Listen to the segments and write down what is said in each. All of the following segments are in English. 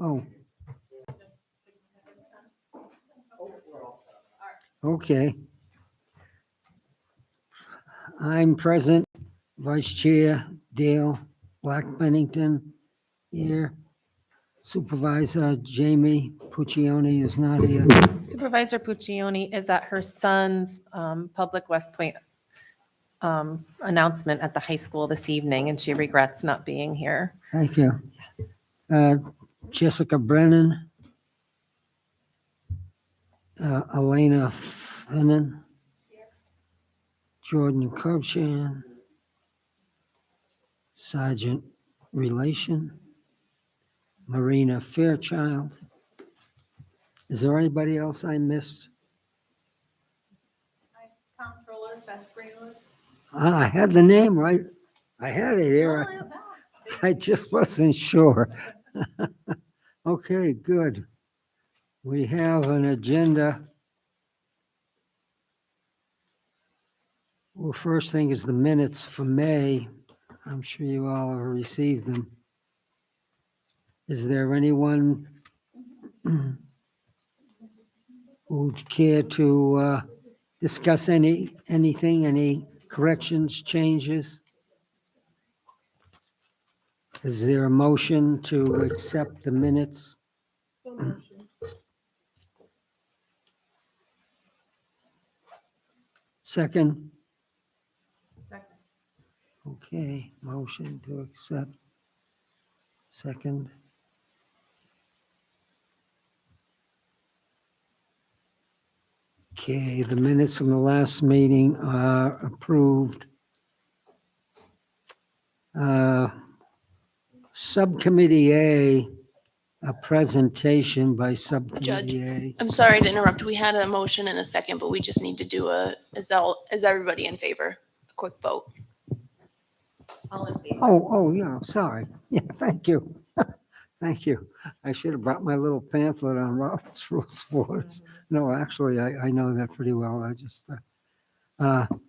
Oh. Okay. I'm present. Vice Chair Dale Black-Bennington here. Supervisor Jamie Puccioni is not here. Supervisor Puccioni is at her son's public West Point announcement at the high school this evening, and she regrets not being here. Thank you. Yes. Jessica Brennan. Elena Finnan. Jordan Kirkshan. Sergeant Relation. Marina Fairchild. Is there anybody else I missed? Comptroller Beth Greenwood. I had the name right. I had it here. I just wasn't sure. Okay, good. We have an agenda. Well, first thing is the minutes for May. I'm sure you all have received them. Is there anyone who'd care to discuss anything, any corrections, changes? Is there a motion to accept the minutes? Second? Second. Okay, motion to accept. Second. Okay, the minutes from the last meeting are approved. Subcommittee a presentation by Subcommittee A. I'm sorry to interrupt. We had a motion and a second, but we just need to do is everybody in favor? A quick vote. All in favor? Oh, yeah, sorry. Yeah, thank you. Thank you. I should have brought my little pamphlet on Robert's Rules of Orders. No, actually, I know that pretty well. I just,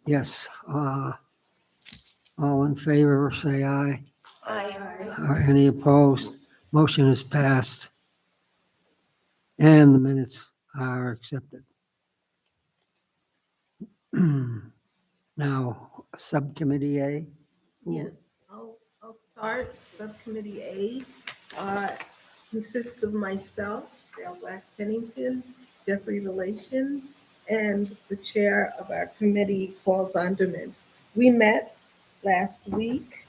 yes. All in favor, say aye. Aye. Any opposed? Motion is passed. And the minutes are accepted. Now, Subcommittee A. Yes, I'll start. Subcommittee A consists of myself, Dale Black-Bennington, Jeffrey Relation, and the chair of our committee, Paul Zonderman. We met last week,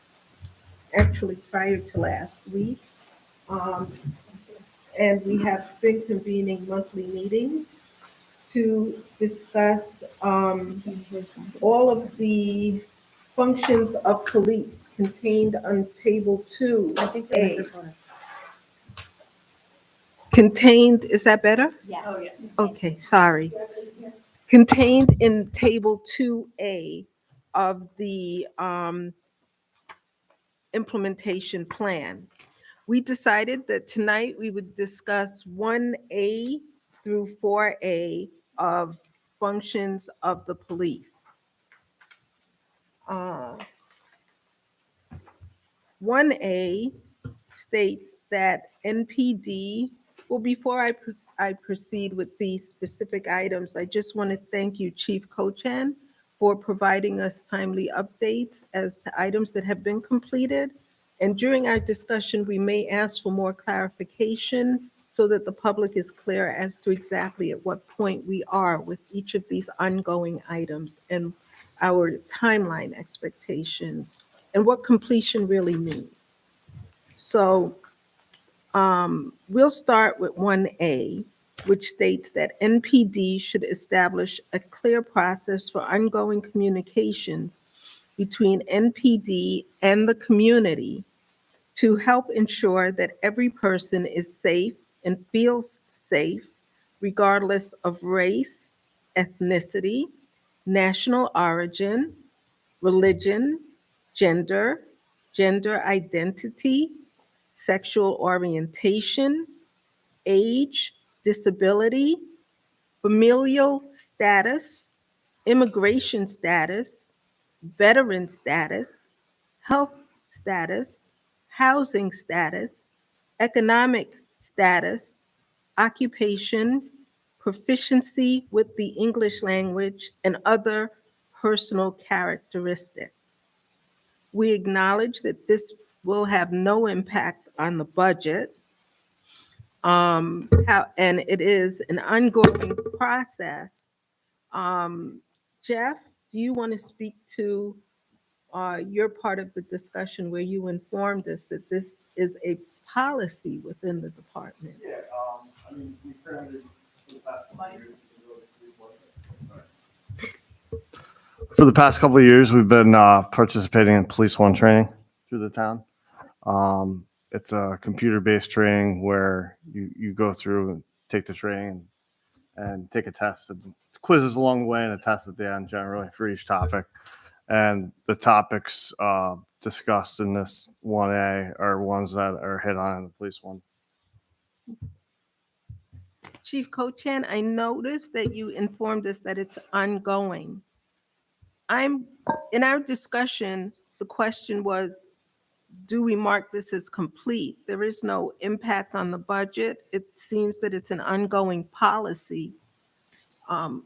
actually prior to last week, and we have been convening monthly meetings to discuss all of the functions of police contained on table 2A. I think the microphone is. Contained, is that better? Yes. Oh, yes. Okay, sorry. Contained in table 2A of the implementation plan. We decided that tonight we would discuss 1A through 4A of functions of the police. 1A states that NPD, well, before I proceed with these specific items, I just want to thank you, Chief Cochan, for providing us timely updates as to items that have been completed. And during our discussion, we may ask for more clarification so that the public is clear as to exactly at what point we are with each of these ongoing items and our timeline expectations and what completion really means. So we'll start with 1A, which states that NPD should establish a clear process for ongoing communications between NPD and the community to help ensure that every person is safe and feels safe, regardless of race, ethnicity, national origin, religion, gender, gender identity, sexual orientation, age, disability, familial status, immigration status, veteran status, health status, housing status, economic status, occupation, proficiency with the English language, and other personal characteristics. We acknowledge that this will have no impact on the budget. And it is an ongoing process. Jeff, do you want to speak to your part of the discussion where you informed us that this is a policy within the department? Yeah, I mean, we currently, for the past couple of years, we've been participating in Police One training through the town. It's a computer-based training where you go through and take the training and take a test and quizzes along the way and a test at the end generally for each topic. And the topics discussed in this 1A are ones that are hit on in the Police One. Chief Cochan, I noticed that you informed us that it's ongoing. In our discussion, the question was, do we mark this as complete? There is no impact on the budget. It seems that it's an ongoing policy. How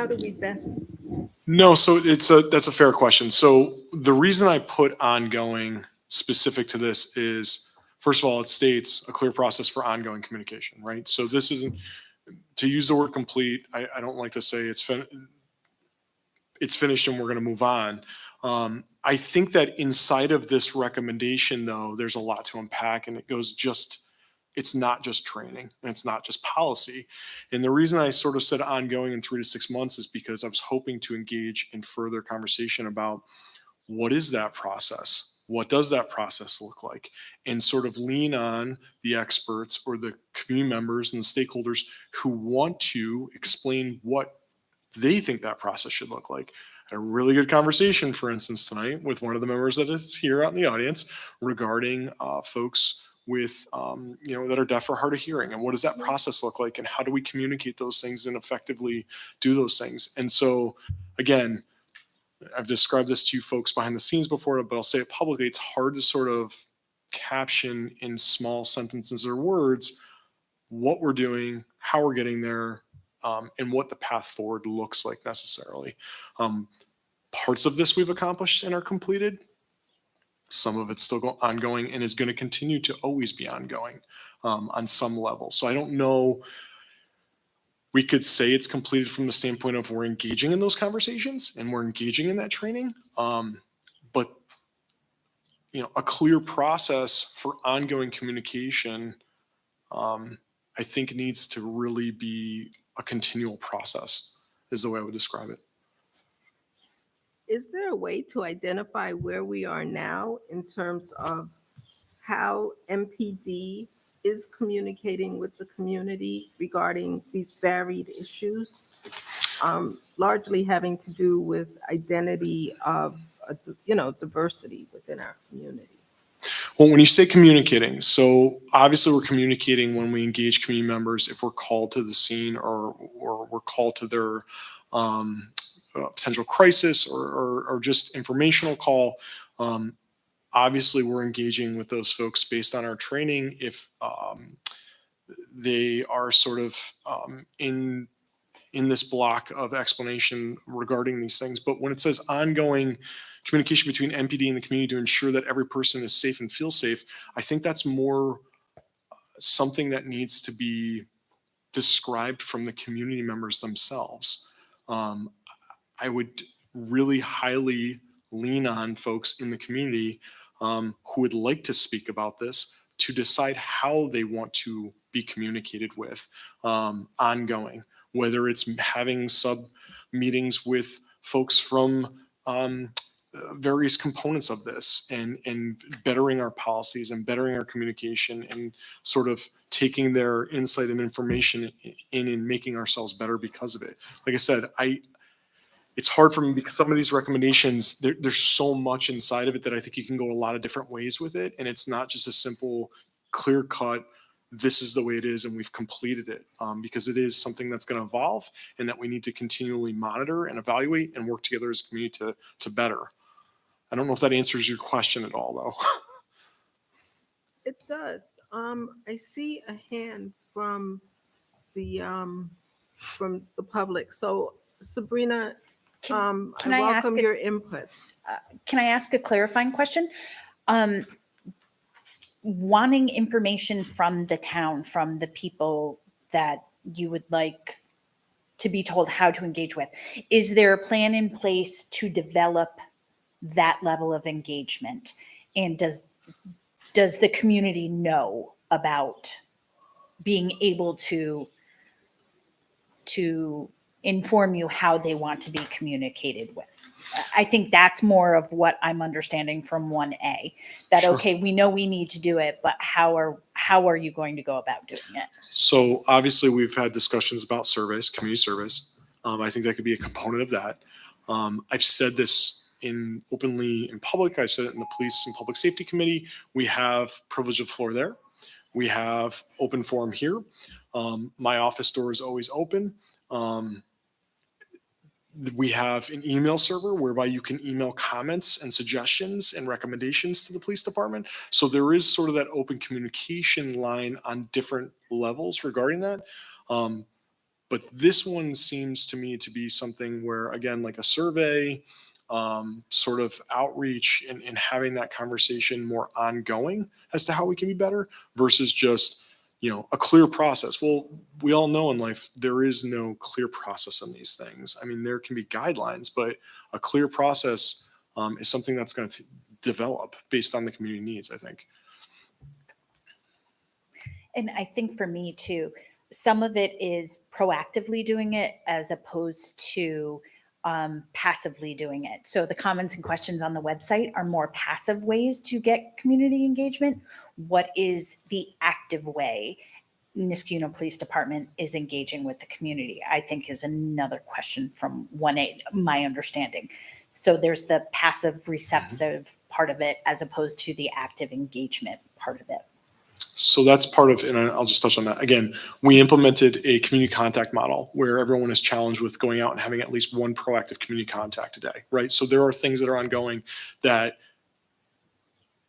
do we best? No, so that's a fair question. So the reason I put ongoing specific to this is, first of all, it states a clear process for ongoing communication, right? So this isn't, to use the word complete, I don't like to say it's finished and we're going to move on. I think that inside of this recommendation, though, there's a lot to unpack, and it's not just training and it's not just policy. And the reason I sort of said ongoing in 3 to 6 months is because I was hoping to engage in further conversation about what is that process? What does that process look like? And sort of lean on the experts or the community members and the stakeholders who want to explain what they think that process should look like. A really good conversation, for instance, tonight with one of the members that is here out in the audience regarding folks with, that are deaf or hard of hearing. And what does that process look like? And how do we communicate those things and effectively do those things? And so, again, I've described this to you folks behind the scenes before, but I'll say it publicly. It's hard to sort of caption in small sentences or words what we're doing, how we're getting there, and what the path forward looks like necessarily. Parts of this we've accomplished and are completed. Some of it's still ongoing and is going to continue to always be ongoing on some level. So I don't know. We could say it's completed from the standpoint of we're engaging in those conversations and we're engaging in that training. But a clear process for ongoing communication, I think needs to really be a continual process, is the way I would describe it. Is there a way to identify where we are now in terms of how MPD is communicating with the community regarding these varied issues, largely having to do with identity of, diversity within our community? Well, when you say communicating, so obviously we're communicating when we engage community members, if we're called to the scene or we're called to their potential crisis or just informational call. Obviously, we're engaging with those folks based on our training if they are sort of in this block of explanation regarding these things. But when it says ongoing communication between MPD and the community to ensure that every person is safe and feels safe, I think that's more something that needs to be described from the community members themselves. I would really highly lean on folks in the community who would like to speak about this to decide how they want to be communicated with ongoing, whether it's having sub meetings with folks from various components of this and bettering our policies and bettering our communication and sort of taking their insight and information in and making ourselves better because of it. Like I said, it's hard for me because some of these recommendations, there's so much inside of it that I think you can go a lot of different ways with it. And it's not just a simple, clear cut, this is the way it is and we've completed it, because it is something that's going to evolve and that we need to continually monitor and evaluate and work together as a community to better. I don't know if that answers your question at all, though. It does. I see a hand from the public. So Sabrina, Can I I ask welcome a- your input. Can I ask a clarifying question? Wanting information from the town, from the people that you would like to be told how to engage with, is there a plan in place to develop that level of engagement? And does the community know about being able to inform you how they want to be communicated with? I think that's more of what I'm understanding from 1A, that, Sure. okay, we know we need to do it, but how are you going to go about doing it? So obviously, we've had discussions about surveys, community surveys. I think that could be a component of that. I've said this openly in public. I've said it in the Police and Public Safety Committee. We have privilege of floor there. We have open forum here. My office door is always open. We have an email server whereby you can email comments and suggestions and recommendations to the police department. So there is sort of that open communication line on different levels regarding that. But this one seems to me to be something where, again, like a survey, sort of outreach and having that conversation more ongoing as to how we can be better versus just, a clear process. Well, we all know in life, there is no clear process on these things. I mean, there can be guidelines, but a clear process is something that's going to develop based on the community needs, I think. And I think for me too, some of it is proactively doing it as opposed to passively doing it. So the comments and questions on the website are more passive ways to get community engagement. What is the active way Niskuna Police Department is engaging with the community, I think, is another question from 1A, my understanding. So there's the passive receptive part of it as opposed to the active engagement part of it. So that's part of, and I'll just touch on that. Again, we implemented a community contact model where everyone is challenged with going out and having at least one proactive community contact a day, right? So there are things that are ongoing that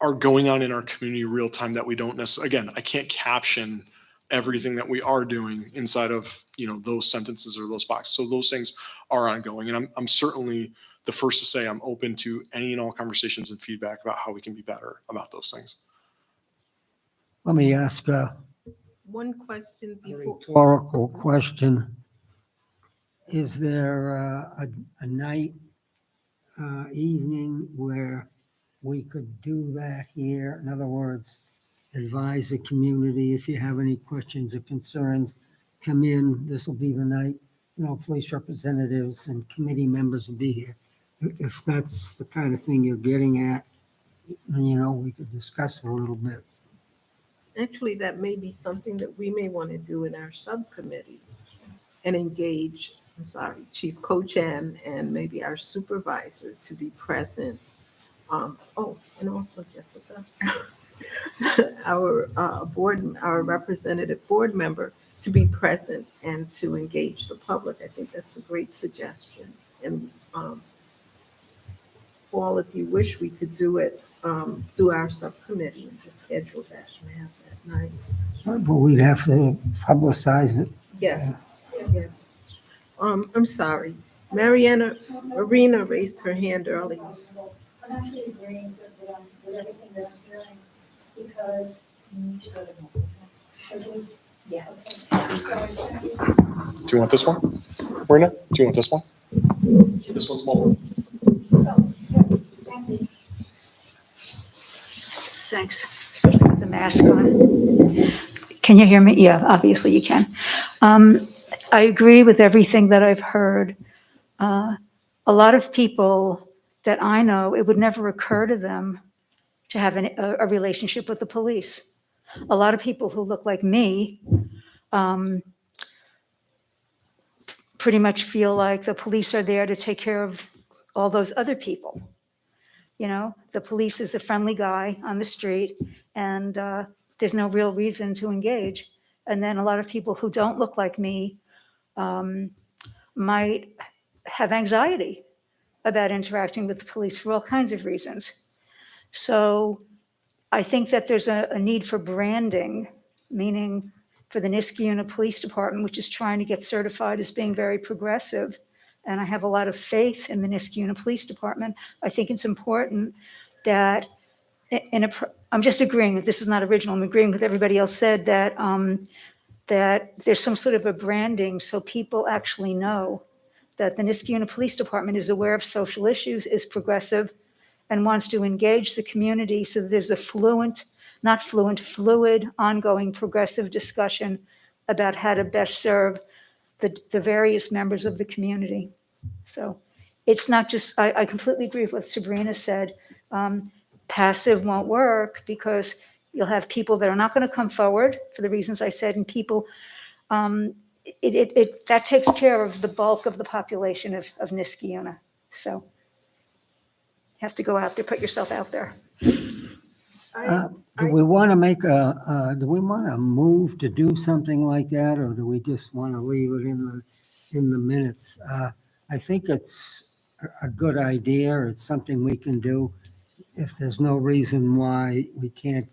are going on in our community real time that we don't necessarily, again, I can't caption everything that we are doing inside of, those sentences or those boxes. So those things are ongoing. And I'm certainly the first to say I'm open to any and all conversations and feedback about how we can be better about those things. Let me ask a One question before. rhetorical question. Is there a night, evening where we could do that here? In other words, advise the community if you have any questions or concerns, come in. This will be the night, police representatives and committee members will be here. If that's the kind of thing you're getting at, we could discuss it a little bit. Actually, that may be something that we may want to do in our subcommittee and engage, Chief Cochan and maybe our supervisor to be present. And also Jessica, our representative board member, to be present and to engage the public. I think that's a great suggestion. And Paul, if you wish, we could do it through our subcommittee and just schedule that and have that night. But we'd have to publicize it. Yes, yes. I'm sorry. Marina raised her hand earlier. I'm actually agreeing with everything that I'm hearing because you need to go to multiple. Yeah. Do you want this one? Marina, do you want this one? This one's smaller. Thanks, especially with the mask on. Can you hear me? Yeah, obviously you can. I agree with everything that I've heard. A lot of people that I know, it would never occur to them to have a relationship with the police. A lot of people who look like me pretty much feel like the police are there to take care of all those other people. The police is the friendly guy on the street, and there's no real reason to engage. And then a lot of people who don't look like me might have anxiety about interacting with the police for all kinds of reasons. So I think that there's a need for branding, meaning for the Niskayuna Police Department, which is trying to get certified as being very progressive. And I have a lot of faith in the Niskayuna Police Department. I think it's important that I'm just agreeing that this is not original. I'm agreeing with everybody else said that, that there's some sort of a branding so people actually know that the Niskayuna Police Department is aware of social issues, is progressive, and wants to engage the community so that there's a fluid, ongoing progressive discussion about how to best serve the various members of the community. So it's not just, I completely agree with what Sabrina said. Passive won't work because you'll have people that are not going to come forward for the reasons I said, and people, that takes care of the bulk of the population of Niskayuna. So you have to go out there, put yourself out there. Do we want to do we want to move to do something like that, or do we just want to leave it in the minutes? I think it's a good idea. It's something we can do. If there's no reason why we can't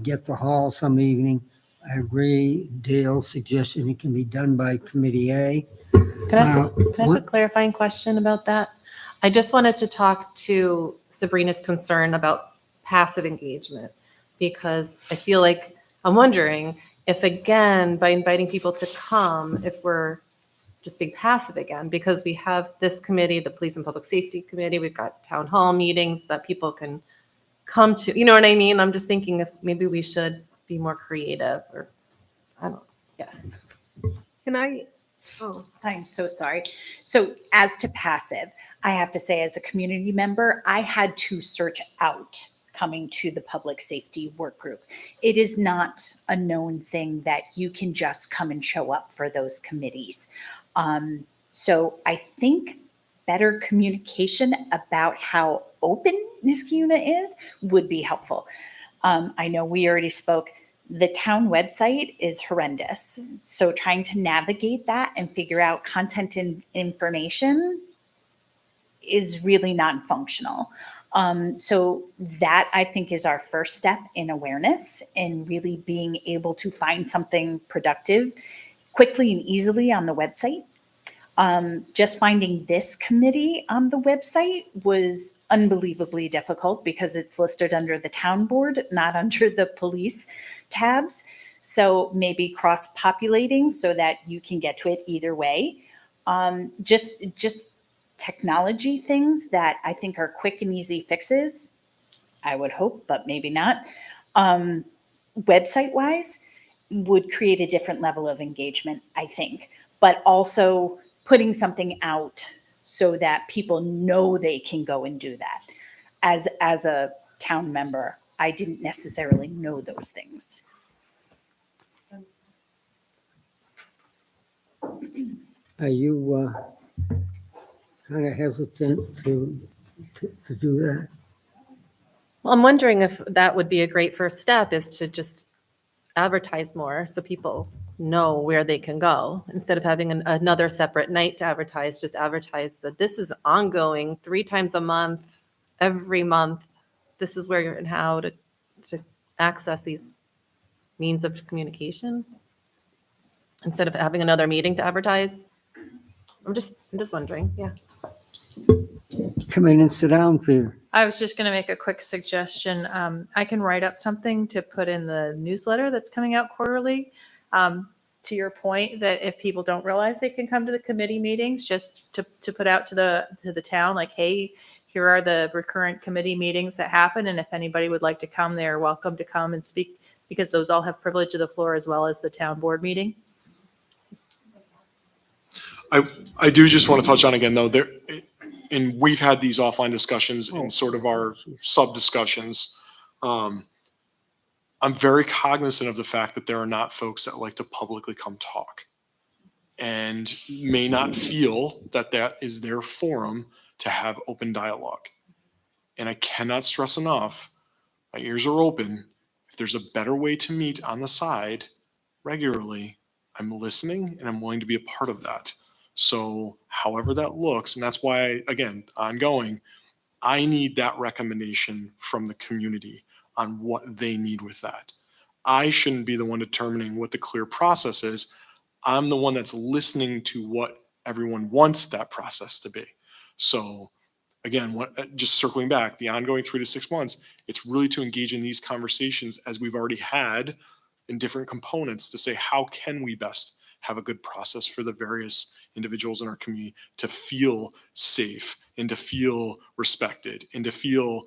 get the hall some evening, I agree. Dale's suggestion it can be done by Committee A. Can I ask a what- clarifying question about that? I just wanted to talk to Sabrina's concern about passive engagement, because I feel like I'm wondering if, again, by inviting people to come, if we're just being passive again, because we have this committee, the Police and Public Safety Committee, we've got town hall meetings that people can come to, you know what I mean? I'm just thinking if maybe we should be more creative, or, I don't, yes. Can I, oh, I'm so sorry. So as to passive, I have to say as a community member, I had to search out coming to the public safety work group. It is not a known thing that you can just come and show up for those committees. So I think better communication about how open Niskayuna is would be helpful. I know we already spoke. The town website is horrendous. So trying to navigate that and figure out content and information is really non-functional. So that I think is our first step in awareness and really being able to find something productive quickly and easily on the website. Just finding this committee on the website was unbelievably difficult because it's listed under the town board, not under the police tabs. So maybe cross-populating so that you can get to it either way. Just technology things that I think are quick and easy fixes, I would hope, but maybe not. Website-wise would create a different level of engagement, I think, but also putting something out so that people know they can go and do that. As a town member, I didn't necessarily know those things. Are you kind of hesitant to do that? Well, I'm wondering if that would be a great first step, is to just advertise more so people know where they can go, instead of having another separate night to advertise. Just advertise that this is ongoing 3 times a month, every month. This is where and how to access these means of communication, instead of having another meeting to advertise. I'm just wondering. Yeah. Come in and sit down, Peter. I was just going to make a quick suggestion. I can write up something to put in the newsletter that's coming out quarterly. To your point, that if people don't realize they can come to the committee meetings, just to put out to the town, like, hey, here are the recurrent committee meetings that happen, and if anybody would like to come, they're welcome to come and speak, because those all have privilege of the floor as well as the town board meeting. I do just want to touch on again, though, and we've had these offline discussions in sort of our sub discussions. I'm very cognizant of the fact that there are not folks that like to publicly come talk and may not feel that that is their forum to have open dialogue. And I cannot stress enough, my ears are open. If there's a better way to meet on the side regularly, I'm listening and I'm willing to be a part of that. So however that looks, and that's why, again, ongoing, I need that recommendation from the community on what they need with that. I shouldn't be the one determining what the clear process is. I'm the one that's listening to what everyone wants that process to be. So again, just circling back, the ongoing 3 to 6 months, it's really to engage in these conversations as we've already had in different components to say, how can we best have a good process for the various individuals in our community to feel safe and to feel respected and to feel,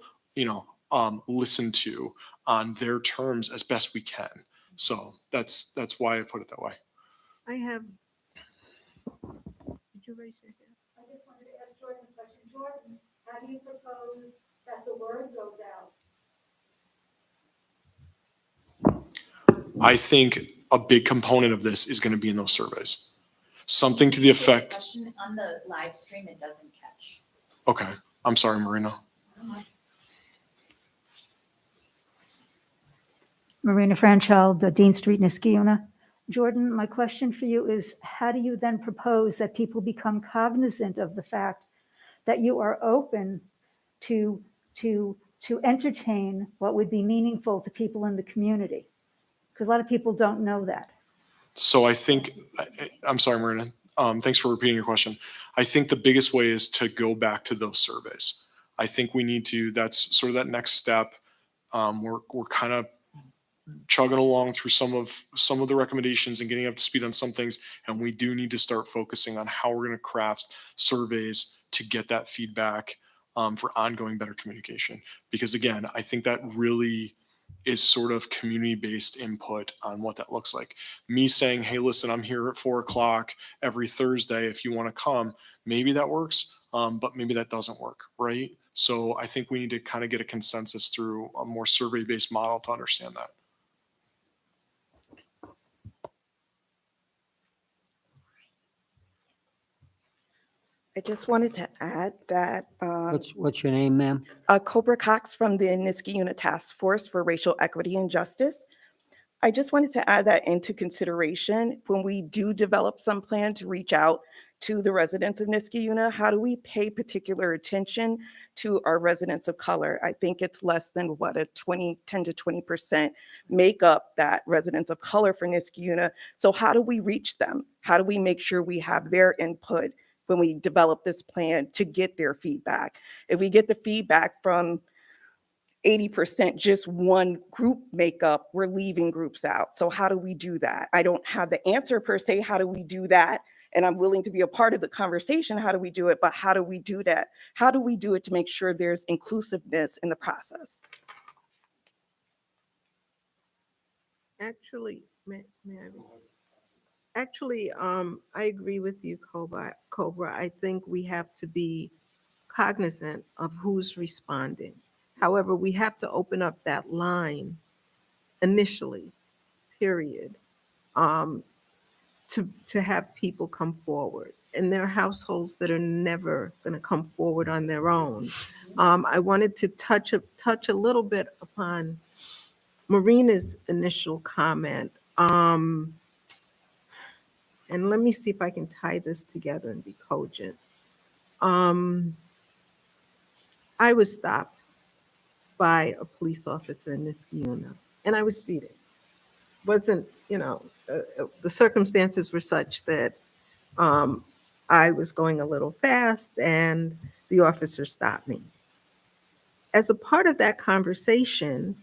listened to on their terms as best we can. So that's why I put it that way. I have. Did you raise your hand? I just wanted to ask Jordan a question. Jordan, how do you propose that the word goes out? I think a big component of this is going to be in those surveys. Something to the effect. Question on the live stream, it doesn't catch. Okay. I'm sorry, Marina. Marina Franchild, Dean Street, Niskiuna. Jordan, my question for you is, how do you then propose that people become cognizant of the fact that you are open to entertain what would be meaningful to people in the community? Because a lot of people don't know that. So I think, I'm sorry, Marina. Thanks for repeating your question. I think the biggest way is to go back to those surveys. I think we need to, that's sort of that next step. We're kind of chugging along through some of the recommendations and getting up to speed on some things. And we do need to start focusing on how we're going to craft surveys to get that feedback for ongoing better communication. Because again, I think that really is sort of community-based input on what that looks like. Me saying, hey, listen, I'm here at 4:00 every Thursday if you want to come, maybe that works, but maybe that doesn't work, right? So I think we need to kind of get a consensus through a more survey-based model to understand that. I just wanted to add that What's your name, ma'am? Cobra Cox from the Niskiuna Taskforce for Racial Equity and Justice. I just wanted to add that into consideration when we do develop some plan to reach out to the residents of Niskiuna. How do we pay particular attention to our residents of color? I think it's less than what, 10 to 20% make up that residents of color for Niskiuna. So how do we reach them? How do we make sure we have their input when we develop this plan to get their feedback? If we get the feedback from 80% just one group makeup, we're leaving groups out. So how do we do that? I don't have the answer per se. How do we do that? And I'm willing to be a part of the conversation. How do we do it? But how do we do that? How do we do it to make sure there's inclusiveness in the process? Actually, may I? Actually, I agree with you, Cobra. I think we have to be cognizant of who's responding. However, we have to open up that line initially, period, to have people come forward. And there are households that are never going to come forward on their own. I wanted to touch a little bit upon Marina's initial comment. And let me see if I can tie this together and be cogent. I was stopped by a police officer in Niskiuna, and I was speeding. Wasn't, the circumstances were such that I was going a little fast, and the officer stopped me. As a part of that conversation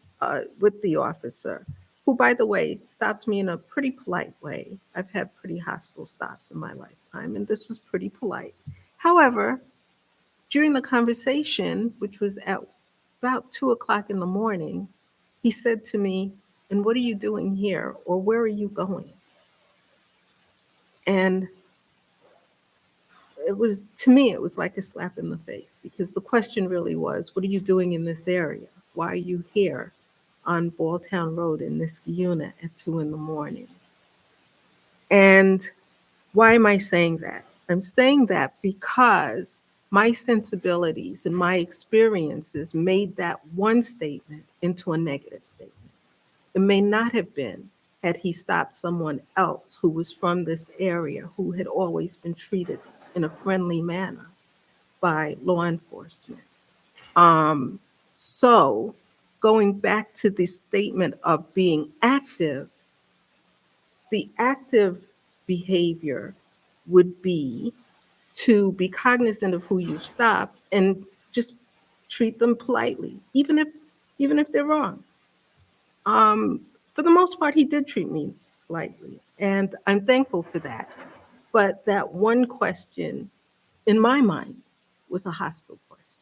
with the officer, who, by the way, stopped me in a pretty polite way. I've had pretty hostile stops in my lifetime, and this was pretty polite. However, during the conversation, which was at about 2:00 in the morning, he said to me, "And what are you doing here? Or where are you going?" And it was, to me, it was like a slap in the face, because the question really was, what are you doing in this area? Why are you here on Balltown Road in Niskiuna at 2 in the morning? And why am I saying that? I'm saying that because my sensibilities and my experiences made that one statement into a negative statement. It may not have been had he stopped someone else who was from this area, who had always been treated in a friendly manner by law enforcement. So going back to the statement of being active, the active behavior would be to be cognizant of who you stop and just treat them politely, even if they're wrong. For the most part, he did treat me politely, and I'm thankful for that. But that one question, in my mind, was a hostile question.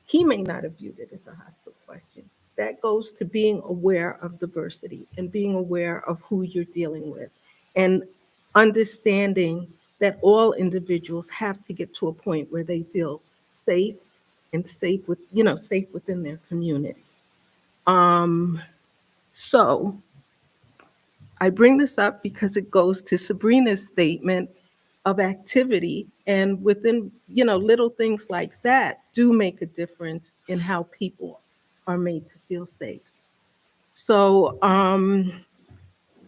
He may not have viewed it as a hostile question. That goes to being aware of diversity and being aware of who you're dealing with and understanding that all individuals have to get to a point where they feel safe and safe within their community. So I bring this up because it goes to Sabrina's statement of activity, and within, little things like that do make a difference in how people are made to feel safe. So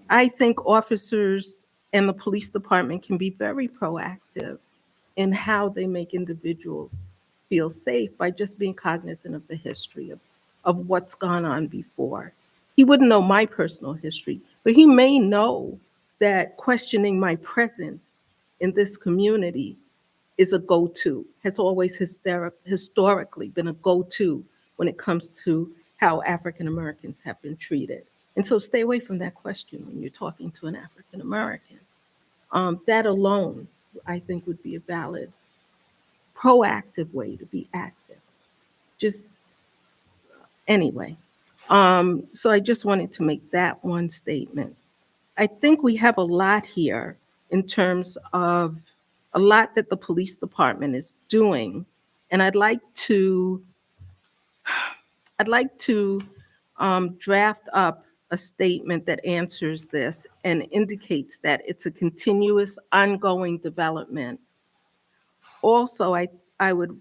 I think officers and the police department can be very proactive in how they make individuals feel safe by just being cognizant of the history of what's gone on before. He wouldn't know my personal history, but he may know that questioning my presence in this community is a go-to, has always historically been a go-to when it comes to how African Americans have been treated. And so stay away from that question when you're talking to an African American. That alone, I think, would be a valid, proactive way to be active. Just anyway. So I just wanted to make that one statement. I think we have a lot here in terms of a lot that the police department is doing, and I'd like to draft up a statement that answers this and indicates that it's a continuous, ongoing development. Also, I would,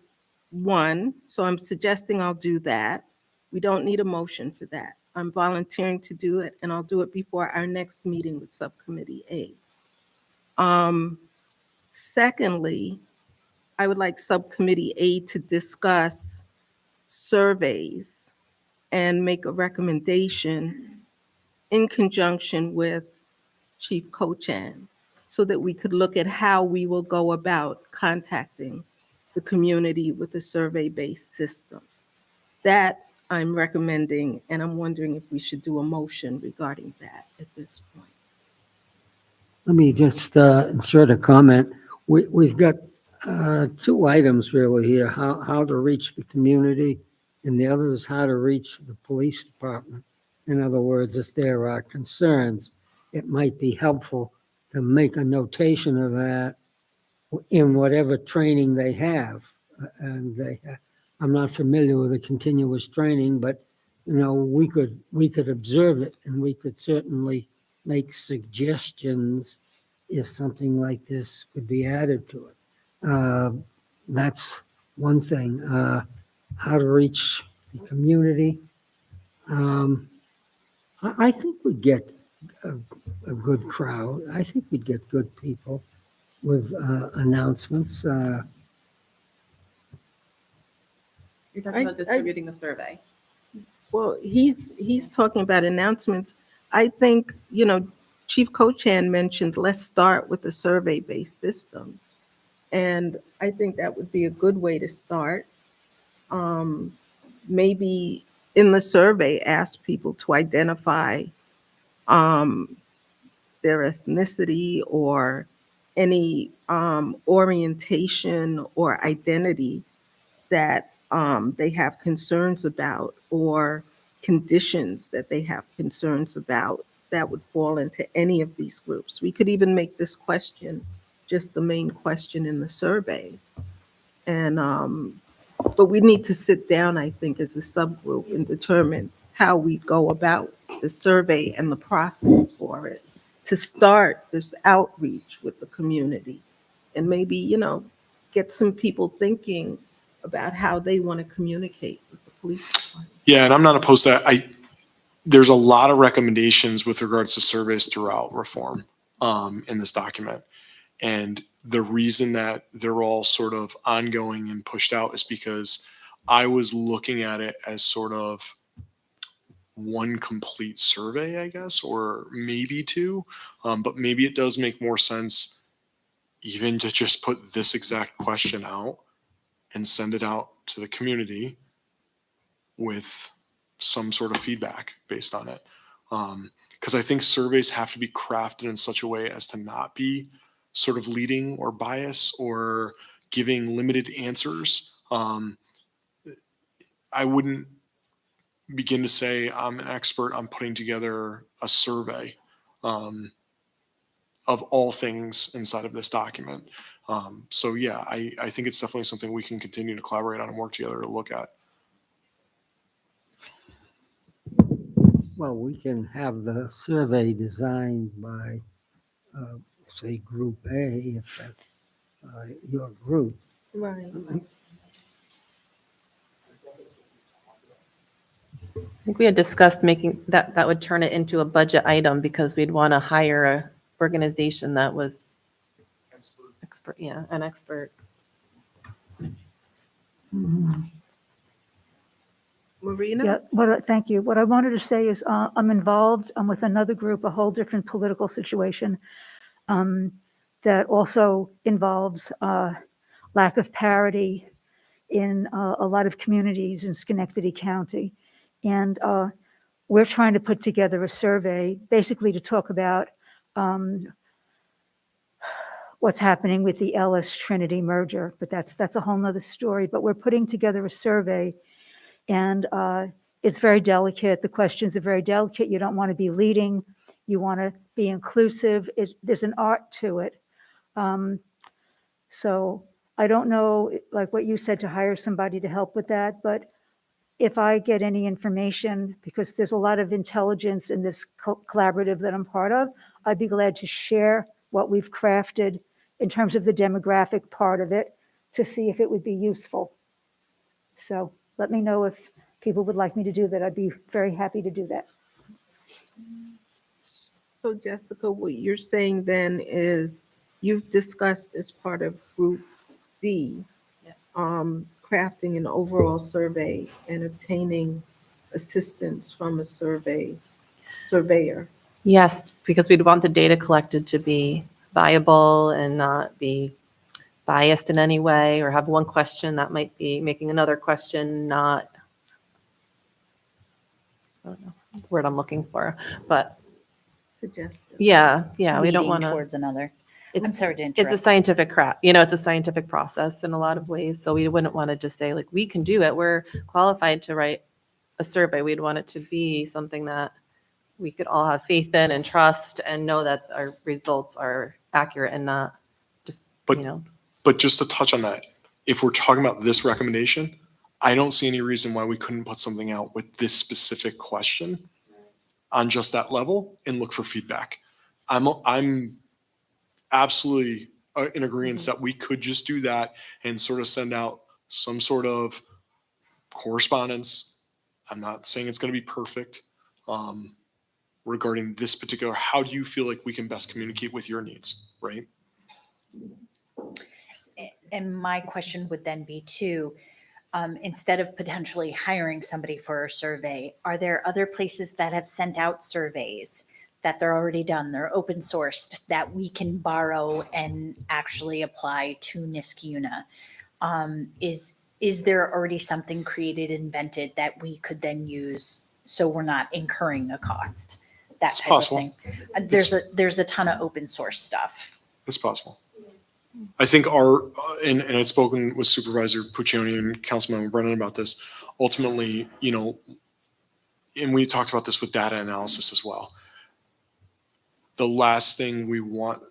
so I'm suggesting I'll do that. We don't need a motion for that. I'm volunteering to do it, and I'll do it before our next meeting with Subcommittee A. Secondly, I would like Subcommittee A to discuss surveys and make a recommendation in conjunction with Chief Cochan so that we could look at how we will go about contacting the community with a survey-based system. That I'm recommending, and I'm wondering if we should do a motion regarding that at this point. Let me just insert a comment. We've got two items really here, how to reach the community, and the other is how to reach the police department. In other words, if there are concerns, it might be helpful to make a notation of that in whatever training they have. And I'm not familiar with the continuous training, but we could observe it, and we could certainly make suggestions if something like this could be added to it. That's one thing. How to reach the community. I think we'd get a good crowd. I think we'd get good people with announcements. You're talking about I- distributing the survey. Well, he's talking about announcements. I think, Chief Cochan mentioned, let's start with a survey-based system. And I think that would be a good way to start. Maybe in the survey, ask people to identify their ethnicity or any orientation or identity that they have concerns about, or conditions that they have concerns about that would fall into any of these groups. We could even make this question just the main question in the survey. And but we need to sit down, I think, as a subgroup and determine how we go about the survey and the process for it to start this outreach with the community, and maybe, get some people thinking about how they want to communicate with the police department. Yeah, and I'm not opposed to that. There's a lot of recommendations with regards to surveys throughout reform in this document. And the reason that they're all sort of ongoing and pushed out is because I was looking at it as sort of one complete survey, I guess, or maybe two. But maybe it does make more sense even to just put this exact question out and send it out to the community with some sort of feedback based on it. Because I think surveys have to be crafted in such a way as to not be sort of leading or bias or giving limited answers. I wouldn't begin to say I'm an expert on putting together a survey of all things inside of this document. So yeah, I think it's definitely something we can continue to collaborate on and work together to look at. Well, we can have the survey designed by, say, Group A, if that's your group. Right. I think we had discussed making that would turn it into a budget item because we'd want to hire a organization that was expert, yeah, an expert. Marina? Yeah, thank you. What I wanted to say is I'm involved, I'm with another group, a whole different political situation that also involves lack of parity in a lot of communities in Schenectady County. And we're trying to put together a survey basically to talk about what's happening with the Ellis Trinity merger, but that's a whole nother story. But we're putting together a survey, and it's very delicate. The questions are very delicate. You don't want to be leading. You want to be inclusive. There's an art to it. So I don't know, like what you said, to hire somebody to help with that, but if I get any information, because there's a lot of intelligence in this collaborative that I'm part of, I'd be glad to share what we've crafted in terms of the demographic part of it to see if it would be useful. So let me know if people would like me to do that. I'd be very happy to do that. So Jessica, what you're saying then is you've discussed as part of Group D, crafting an overall survey and obtaining assistance from a surveyor. Yes, because we'd want the data collected to be viable and not be biased in any way, or have one question that might be making another question not, I don't know the word I'm looking for, but Suggestive. yeah, we don't Leading want to. towards another. I'm It's, sorry to it's a interrupt. scientific it's a scientific process in a lot of ways. So we wouldn't want to just say like, we can do it. We're qualified to write a survey. We'd want it to be something that we could all have faith in and trust and know that our results are accurate and not just, But- But just to touch on that, if we're talking about this recommendation, I don't see any reason why we couldn't put something out with this specific question on just that level and look for feedback. I'm absolutely in agreement that we could just do that and sort of send out some sort of correspondence. I'm not saying it's going to be perfect regarding this particular, how do you feel like we can best communicate with your needs, right? And my question would then be too, instead of potentially hiring somebody for a survey, are there other places that have sent out surveys that they're already done, they're open sourced, that we can borrow and actually apply to Niskayuna? Is there already something created, invented that we could then use so we're not incurring a cost? That It's type possible. of thing. There's a ton of open source stuff. It's possible. I think and I'd spoken with Supervisor Puccioni and Councilmember Brennan about this. Ultimately, and we talked about this with data analysis as well. The last thing we want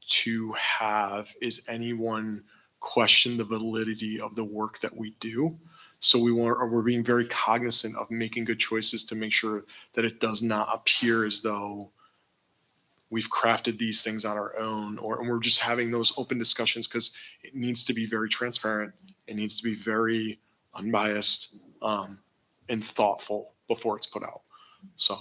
to have is anyone question the validity of the work that we do. So we're being very cognizant of making good choices to make sure that it does not appear as though we've crafted these things on our own, and we're just having those open discussions because it needs to be very transparent. It needs to be very unbiased and thoughtful before it's put out. So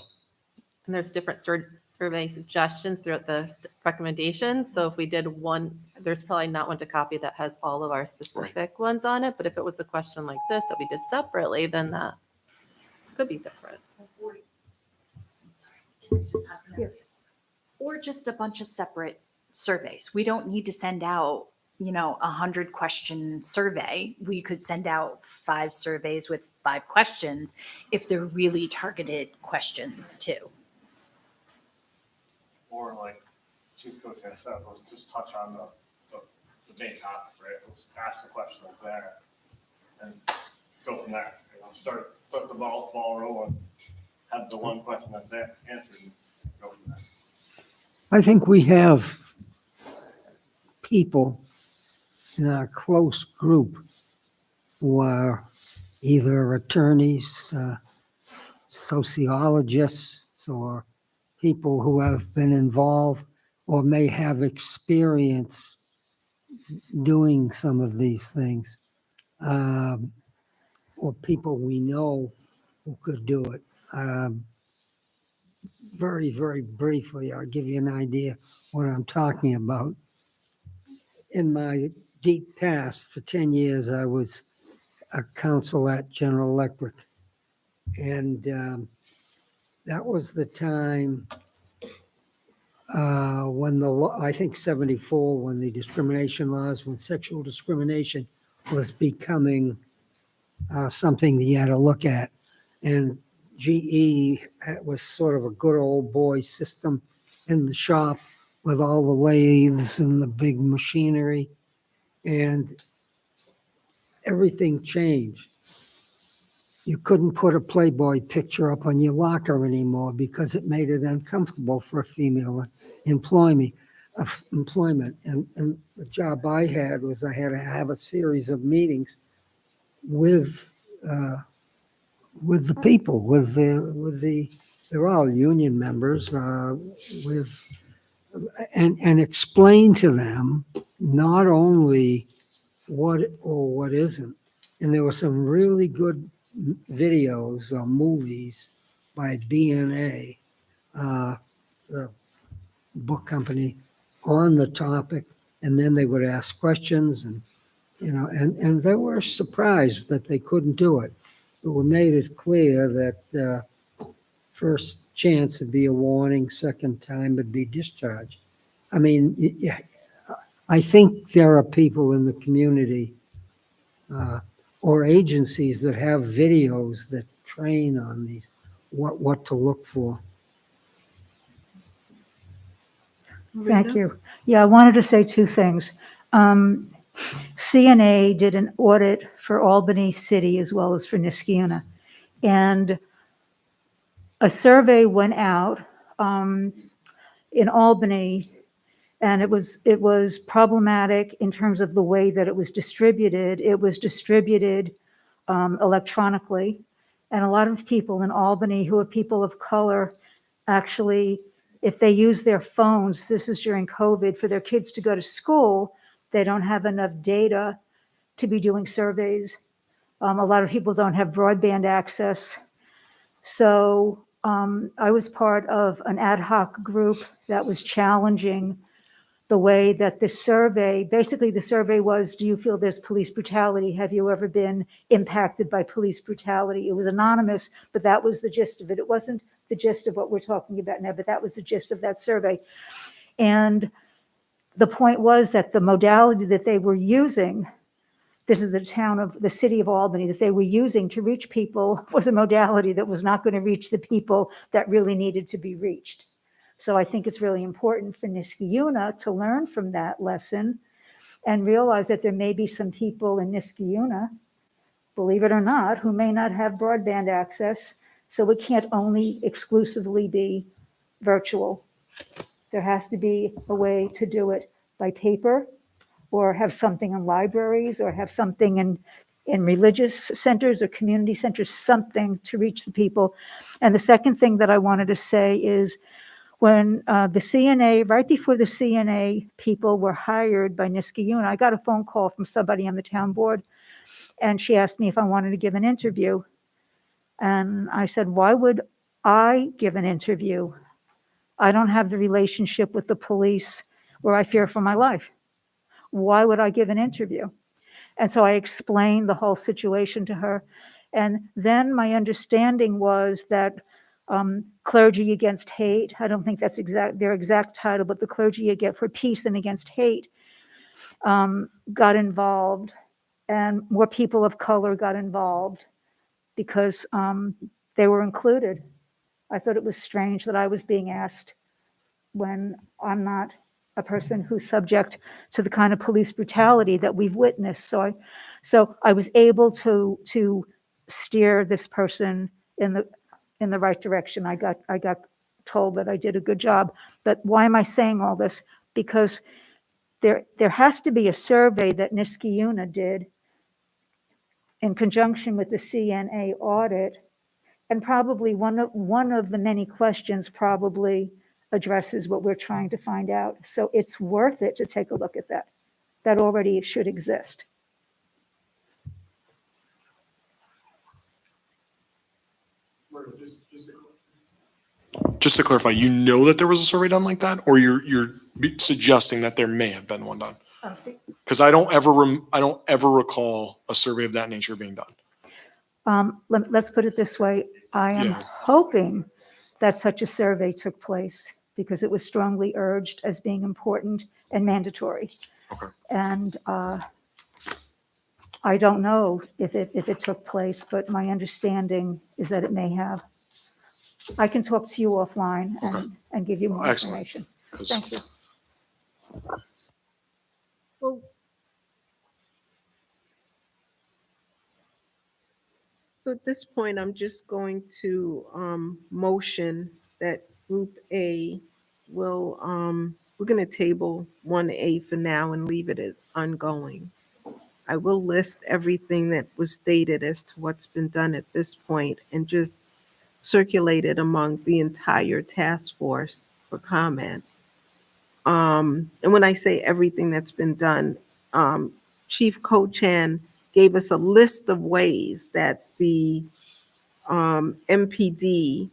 And there's different survey suggestions throughout the recommendations. So if we did one, there's probably not one to copy that has all of our specific ones on it. But if it was a question like this that we did separately, then that could be different. Or just a bunch of separate surveys. We don't need to send out, 100-question survey. We could send out 5 surveys with 5 questions if they're really targeted questions too. Or like Chief Coach has said, let's just touch on the main topic, right? Let's ask the question that's there and go from there. Start the ball rolling, have the one question that's there answered, and go from there. I think we have people in our close group who are either attorneys, sociologists, or people who have been involved or may have experience doing some of these things, or people we know who could do it. Very, very briefly, I'll give you an idea what I'm talking about. In my deep past, for 10 years, I was a counsel at General Electric. And that was the time when the law, I think 74, when the discrimination laws, when sexual discrimination was becoming something that you had to look at. And GE was sort of a good old boy system in the shop with all the lathes and the big machinery. And everything changed. You couldn't put a Playboy picture up on your locker anymore because it made it uncomfortable for a female employment. And the job I had was I had to have a series of meetings with the people, they're all union members, and explain to them not only what or what isn't. And there were some really good videos or movies by BNA, the book company, on the topic. And then they would ask questions, and and they were surprised that they couldn't do it. But we made it clear that first chance would be a warning, second time would be discharge. I mean, yeah, I think there are people in the community or agencies that have videos that train on these, what to look for. Thank you. Yeah, I wanted to say 2 things. CNA did an audit for Albany City as well as for Niskayuna. And a survey went out in Albany, and it was problematic in terms of the way that it was distributed. It was distributed electronically. And a lot of people in Albany who are people of color actually, if they use their phones, this is during COVID, for their kids to go to school, they don't have enough data to be doing surveys. A lot of people don't have broadband access. So I was part of an ad hoc group that was challenging the way that the survey, basically the survey was, do you feel there's police brutality? Have you ever been impacted by police brutality? It was anonymous, but that was the gist of it. It wasn't the gist of what we're talking about now, but that was the gist of that survey. And the point was that the modality that they were using, this is the city of Albany, that they were using to reach people was a modality that was not going to reach the people that really needed to be reached. So I think it's really important for Niskayuna to learn from that lesson and realize that there may be some people in Niskayuna, believe it or not, who may not have broadband access. So it can't only exclusively be virtual. There has to be a way to do it by paper, or have something in libraries, or have something in religious centers or community centers, something to reach the people. And the second thing that I wanted to say is when the CNA, right before the CNA people were hired by Niskayuna, I got a phone call from somebody on the town board, and she asked me if I wanted to give an interview. And I said, why would I give an interview, I don't have the relationship with the police where I fear for my life. Why would I give an interview? And so I explained the whole situation to her. And then my understanding was that Clergy Against Hate, I don't think that's their exact title, but the Clergy for Peace and Against Hate got involved, and more people of color got involved because they were included. I thought it was strange that I was being asked when I'm not a person who's subject to the kind of police brutality that we've witnessed. So I was able to steer this person in the right direction. I got told that I did a good job. But why am I saying all this? Because there has to be a survey that Niskiuna did in conjunction with the CNA audit, and probably one of the many questions probably addresses what we're trying to find out. So it's worth it to take a look at that. That already should exist. Just to clarify, you know that there was a survey done like that, or you're suggesting that there may have been one done? Because I don't ever recall a survey of that nature being done. Let's put it this way. I am Yeah. hoping that such a survey took place because it was strongly urged as being important and mandatory. Okay. And I don't know if it took place, but my understanding is that it may have. I can talk to you offline and give you more Excellent. information. 'Cause- Thank you. Well, so at this point, I'm just going to motion that Group A will, we're going to table 1A for now and leave it as ongoing. I will list everything that was stated as to what's been done at this point and just circulate it among the entire task force for comment. And when I say everything that's been done, Chief Ko-Chan gave us a list of ways that the MPD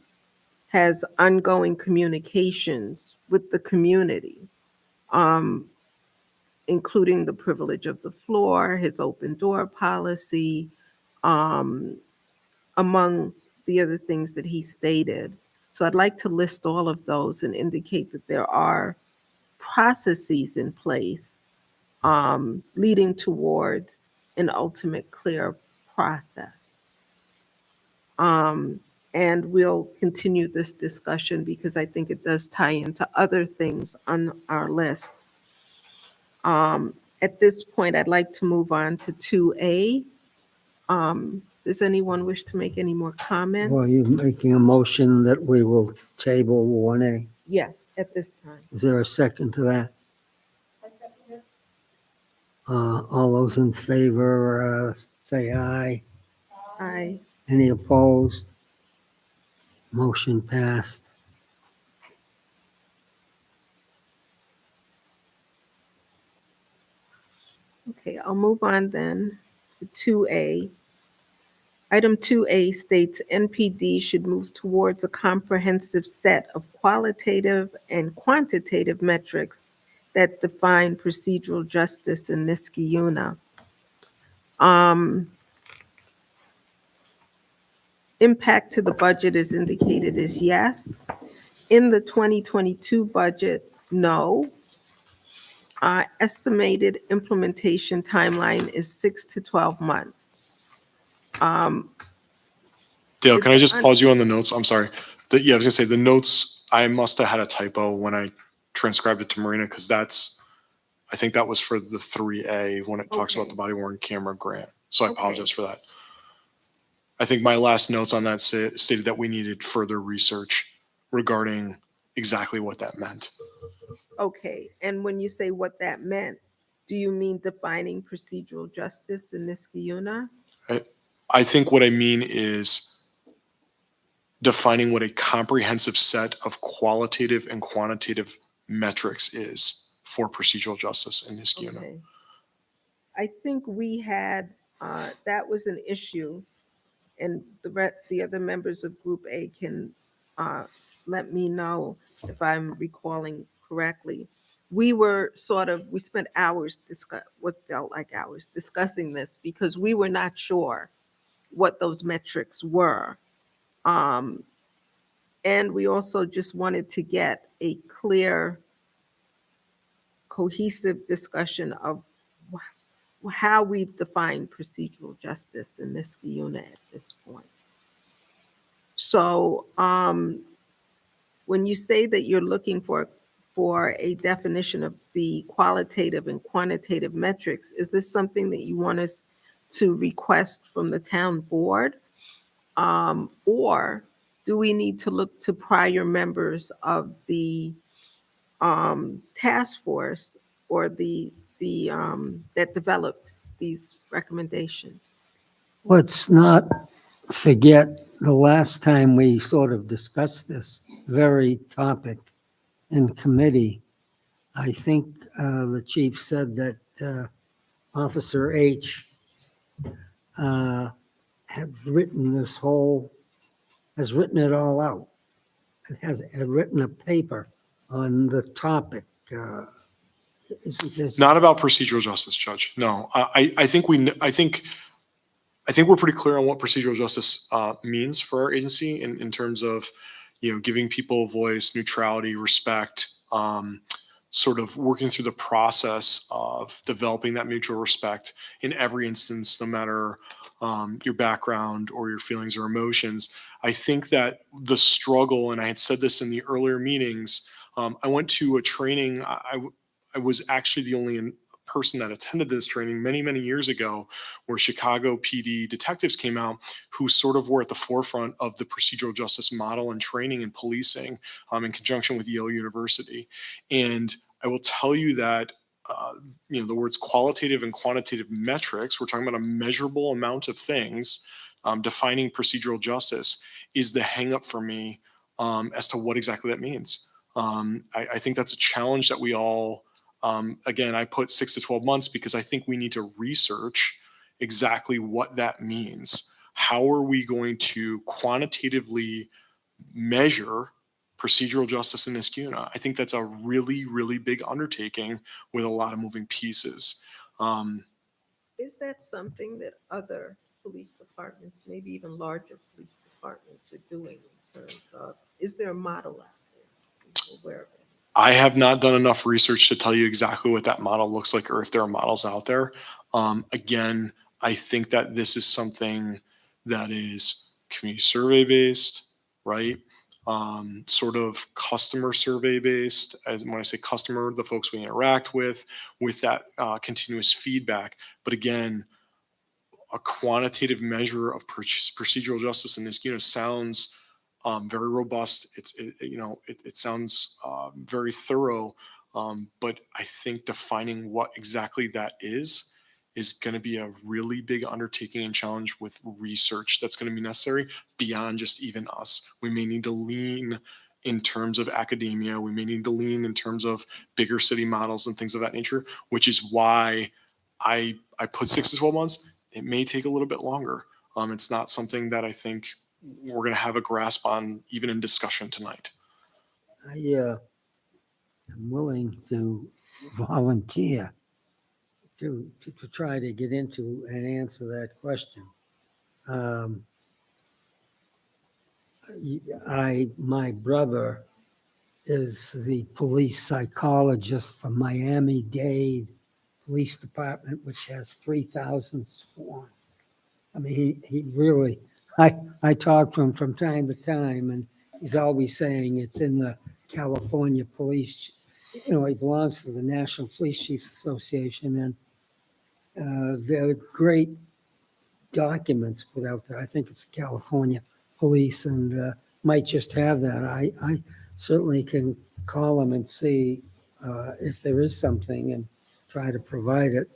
has ongoing communications with the community, including the privilege of the floor, his open door policy, among the other things that he stated. So I'd like to list all of those and indicate that there are processes in place leading towards an ultimate clear process. And we'll continue this discussion because I think it does tie into other things on our list. At this point, I'd like to move on to 2A. Does anyone wish to make any more comments? Well, you're making a motion that we will table 1A. Yes, at this time. Is there a second to that? All those in favor, say aye. Aye. Any opposed? Motion passed. Okay, I'll move on then to 2A. Item 2A states NPD should move towards a comprehensive set of qualitative and quantitative metrics that define procedural justice in Niskiuna. Impact to the budget is indicated as yes. In the 2022 budget, no. Estimated implementation timeline is 6 to 12 months. Dale, can I It's just pause you on the notes? I'm sorry. Yeah, I was gonna say the notes, I must have had a typo when I transcribed it to Marina, because I think that was for the 3A when it talks about Okay. the body worn camera grant. So I Okay. apologize for that. I think my last notes on that stated that we needed further research regarding exactly what that meant. Okay, and when you say what that meant, do you mean defining procedural justice in Niskiuna? I think what I mean is defining what a comprehensive set of qualitative and quantitative metrics is for procedural justice in Niskiuna. Okay. I think we had, that was an issue, and the other members of Group A can let me know if I'm recalling correctly. We spent hours what felt like hours discussing this because we were not sure what those metrics were. Um, and we also just wanted to get a clear, cohesive discussion of how we've defined procedural justice in this unit at this point. So when you say that you're looking for a definition of the qualitative and quantitative metrics, is this something that you want us to request from the town board? Or do we need to look to prior members of the task force or that developed these recommendations? Let's not forget the last time we sort of discussed this very topic in committee. I think the chief said that Officer H had written has written it all out. It had written a paper on the topic. Isn't this? Not about procedural justice, Judge. No, I think we're pretty clear on what procedural justice means for our agency in terms of, giving people a voice, neutrality, respect, sort of working through the process of developing that mutual respect in every instance, no matter your background or your feelings or emotions. I think that the struggle, and I had said this in the earlier meetings, I went to a training. I was actually the only person that attended this training many, many years ago, where Chicago PD detectives came out who sort of were at the forefront of the procedural justice model and training and policing in conjunction with Yale University. And I will tell you that the words qualitative and quantitative metrics, we're talking about a measurable amount of things. Defining procedural justice is the hang up for me as to what exactly that means. I think that's a challenge that we all, again, I put 6 to 12 months because I think we need to research exactly what that means. How are we going to quantitatively measure procedural justice in Niskuna? I think that's a really, really big undertaking with a lot of moving pieces. Is that something that other police departments, maybe even larger police departments, are doing in terms of, is there a model out there? Are you aware of it? I have not done enough research to tell you exactly what that model looks like or if there are models out there. Again, I think that this is something that is community survey based, right? Sort of customer survey based. As when I say customer, the folks we interact with that continuous feedback. But again, a quantitative measure of procedural justice in this unit sounds very robust. It sounds very thorough, but I think defining what exactly that is going to be a really big undertaking and challenge with research that's going to be necessary beyond just even us. We may need to lean in terms of academia. We may need to lean in terms of bigger city models and things of that nature, which is why I put 6 to 12 months. It may take a little bit longer. It's not something that I think we're going to have a grasp on even in discussion tonight. I am willing to volunteer to try to get into and answer that question. My brother is the police psychologist for Miami-Dade Police Department, which has 3,000 sworn. I mean, he really, I talk to him from time to time, and he's always saying it's in the California Police. He belongs to the National Police Chiefs Association, and there are great documents put out there. I think it's California Police, and might just have that. I certainly can call them and see if there is something and try to provide it.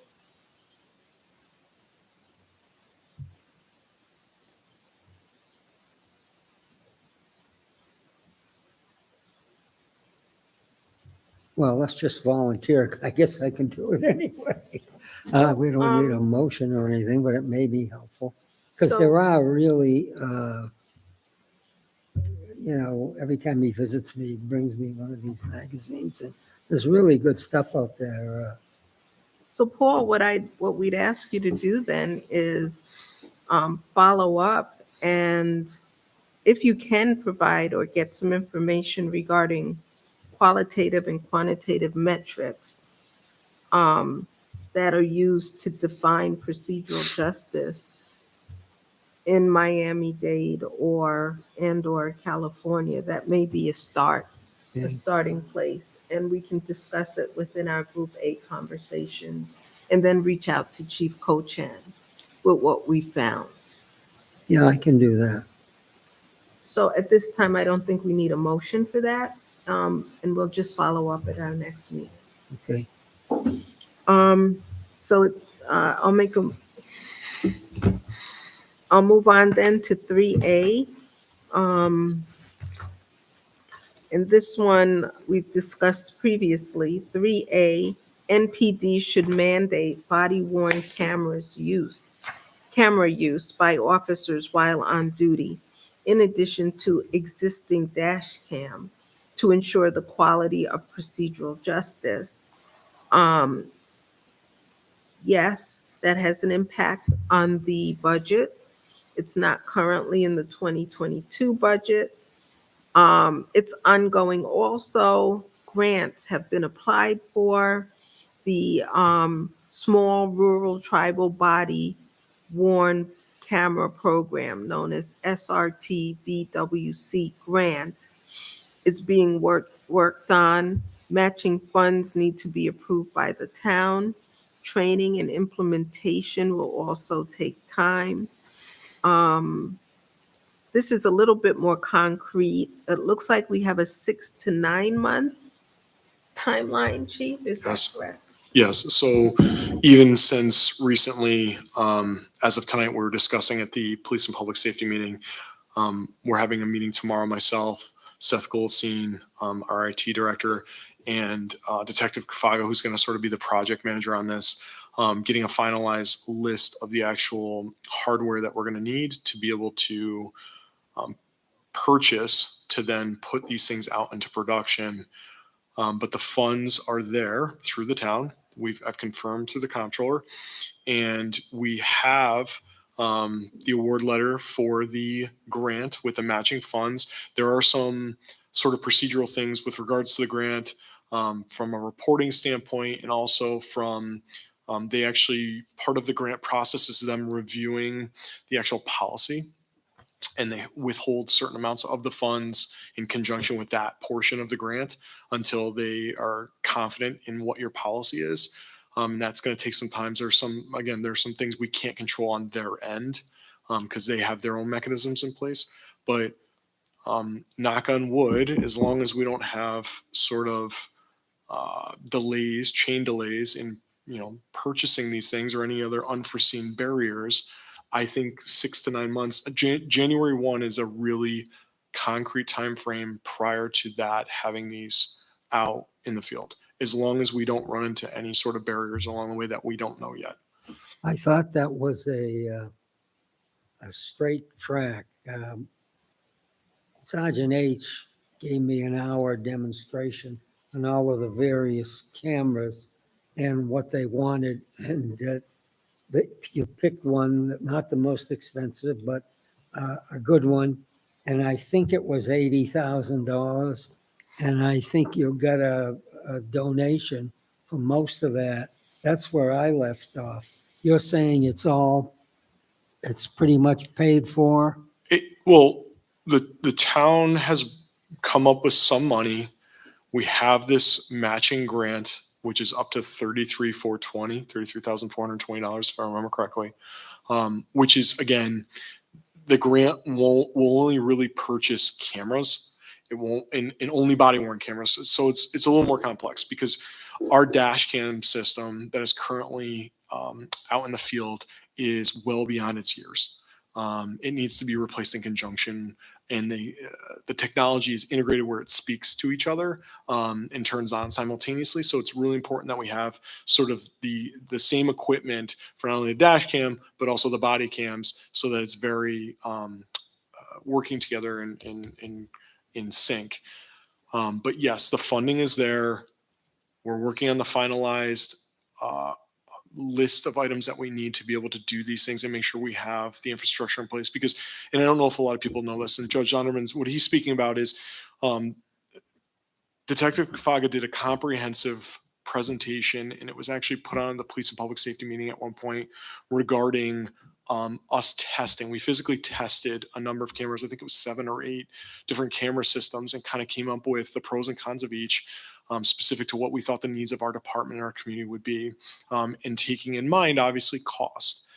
Well, let's just volunteer. I guess I can do it anyway. We don't need a motion or anything, but it may be helpful. Because So- there are really, you know, every time he visits me, he brings me one of these magazines, and there's really good stuff out there. So Paul, what we'd ask you to do then is follow up, and if you can provide or get some information regarding qualitative and quantitative metrics that are used to define procedural justice in Miami-Dade or California, that may be a Okay. starting place, and we can discuss it within our Group A conversations, and then reach out to Chief Cochan with what we found. Yeah, I can do that. So at this time, I don't think we need a motion for that, and we'll just follow up at our next meeting. Okay. So I'll move on then to 3A. And this one we've discussed previously. 3A, NPD should mandate body-worn camera use by officers while on duty, in addition to existing dash cam, to ensure the quality of procedural justice. Yes, that has an impact on the budget. It's not currently in the 2022 budget. It's ongoing also. Grants have been applied for. The small rural tribal body worn camera program known as SRT BWC grant is being worked on. Matching funds need to be approved by the town. Training and implementation will also take time. This is a little bit more concrete. It looks like we have a 6 to 9 month timeline, Chief, is that Yes. correct? Yes, so even since recently, as of tonight, we were discussing at the Police and Public Safety meeting. We're having a meeting tomorrow, myself, Seth Goldstein, our IT director, and Detective Kafaga, who's going to sort of be the project manager on this, getting a finalized list of the actual hardware that we're going to need to be able to purchase to then put these things out into production. But the funds are there through the town. I've confirmed through the comptroller, and we have the award letter for the grant with the matching funds. There are some sort of procedural things with regards to the grant from a reporting standpoint, and also from they actually, part of the grant process is them reviewing the actual policy, and they withhold certain amounts of the funds in conjunction with that portion of the grant until they are confident in what your policy is. And that's going to take some time. There's some things we can't control on their end because they have their own mechanisms in place. But knock on wood, as long as we don't have sort of chain delays in purchasing these things or any other unforeseen barriers, I think 6 to 9 months. January 1 is a really concrete time frame prior to that, having these out in the field, as long as we don't run into any sort of barriers along the way that we don't know yet. I thought that was a straight track. Sergeant H gave me an hour demonstration on all of the various cameras and what they wanted, and you picked one, not the most expensive, but a good one, and I think it was $80,000, and I think you got a donation for most of that. That's where I left off. You're saying it's pretty much paid for? Well, the town has come up with some money. We have this matching grant, which is up to $33,420, if I remember correctly, which is, again, the grant will only really purchase cameras. It won't, and only body worn cameras. So it's a little more complex because our dash cam system that is currently out in the field is well beyond its years. It needs to be replaced in conjunction, and the technology is integrated where it speaks to each other and turns on simultaneously. So it's really important that we have sort of the same equipment for not only the dash cam but also the body cams, so that it's very working together in in sync. But yes, the funding is there. We're working on the finalized list of items that we need to be able to do these things and make sure we have the infrastructure in place. Because, and I don't know if a lot of people know this, and Judge Zonderman's, what he's speaking about is Detective Kafaga did a comprehensive presentation, and it was actually put on the police and public safety meeting at one point regarding us testing. We physically tested a number of cameras. I think it was 7 or 8 different camera systems, and kind of came up with the pros and cons of each, specific to what we thought the needs of our department and our community would be, and taking in mind, obviously, cost.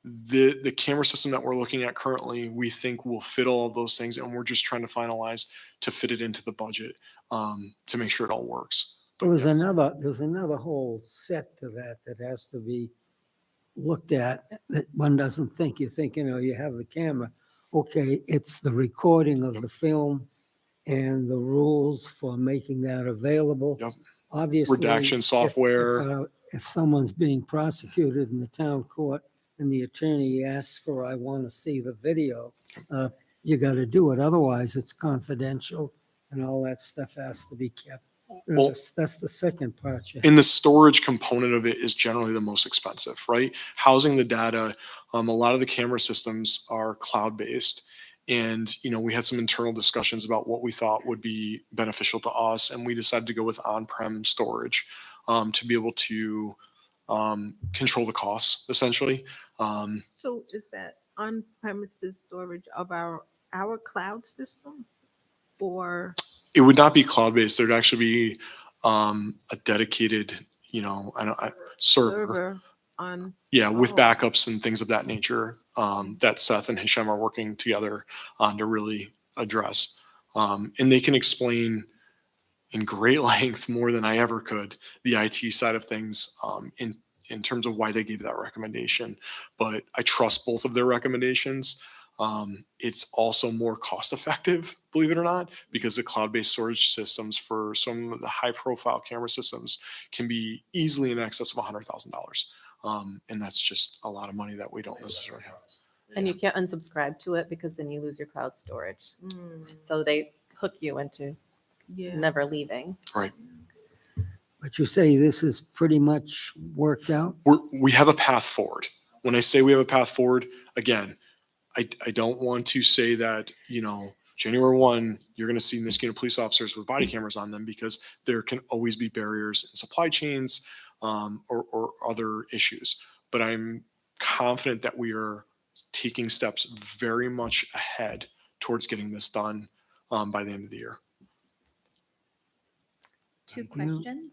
The camera system that we're looking at currently, we think will fit all of those things, and we're just trying to finalize to fit it into the budget, to make sure it all works. But There's yes. another whole set to that has to be looked at, that one doesn't think. You think, you have the camera. Okay, it's the recording of the film and the rules for making that available. Yep. Obviously, Redaction software. if someone's being prosecuted in the town court and the attorney asks for, I want to see the video, you got to do it. Otherwise, it's confidential and all that stuff has to be kept. Well, That's the second part. And the storage component of it is generally the most expensive, right? Housing the data. A lot of the camera systems are cloud-based. And, we had some internal discussions about what we thought would be beneficial to us. And we decided to go with on-prem storage, to be able to control the costs, essentially. So is that on-premises storage of our cloud system? Or It would not be cloud-based. There'd actually be a dedicated, server. server on? Yeah, with Oh. backups and things of that nature, that Seth and Hisham are working together on to really address. And they can explain in great length, more than I ever could, the IT side of things, in terms of why they gave that recommendation. But I trust both of their recommendations. It's also more cost effective, believe it or not, because the cloud-based storage systems for some of the high profile camera systems can be easily in excess of $100,000. And that's just a lot of money that we don't necessarily have. And you can't unsubscribe to it because then you lose your cloud storage. So they hook you into Yeah. never leaving. Right. But you say this is pretty much worked out? We have a path forward. When I say we have a path forward, again, I don't want to say that, January 1, you're going to see Niskuna police officers with body cameras on them, because there can always be barriers in supply chains, or other issues. But I'm confident that we are taking steps very much ahead towards getting this done, by the end of the year. 2 Thank you. questions.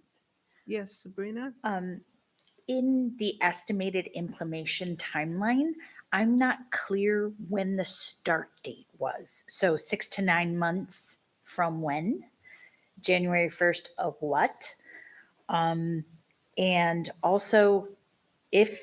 Yes, Sabrina? In the estimated implementation timeline, I'm not clear when the start date was. So 6 to 9 months from when? January 1st of what? And also, if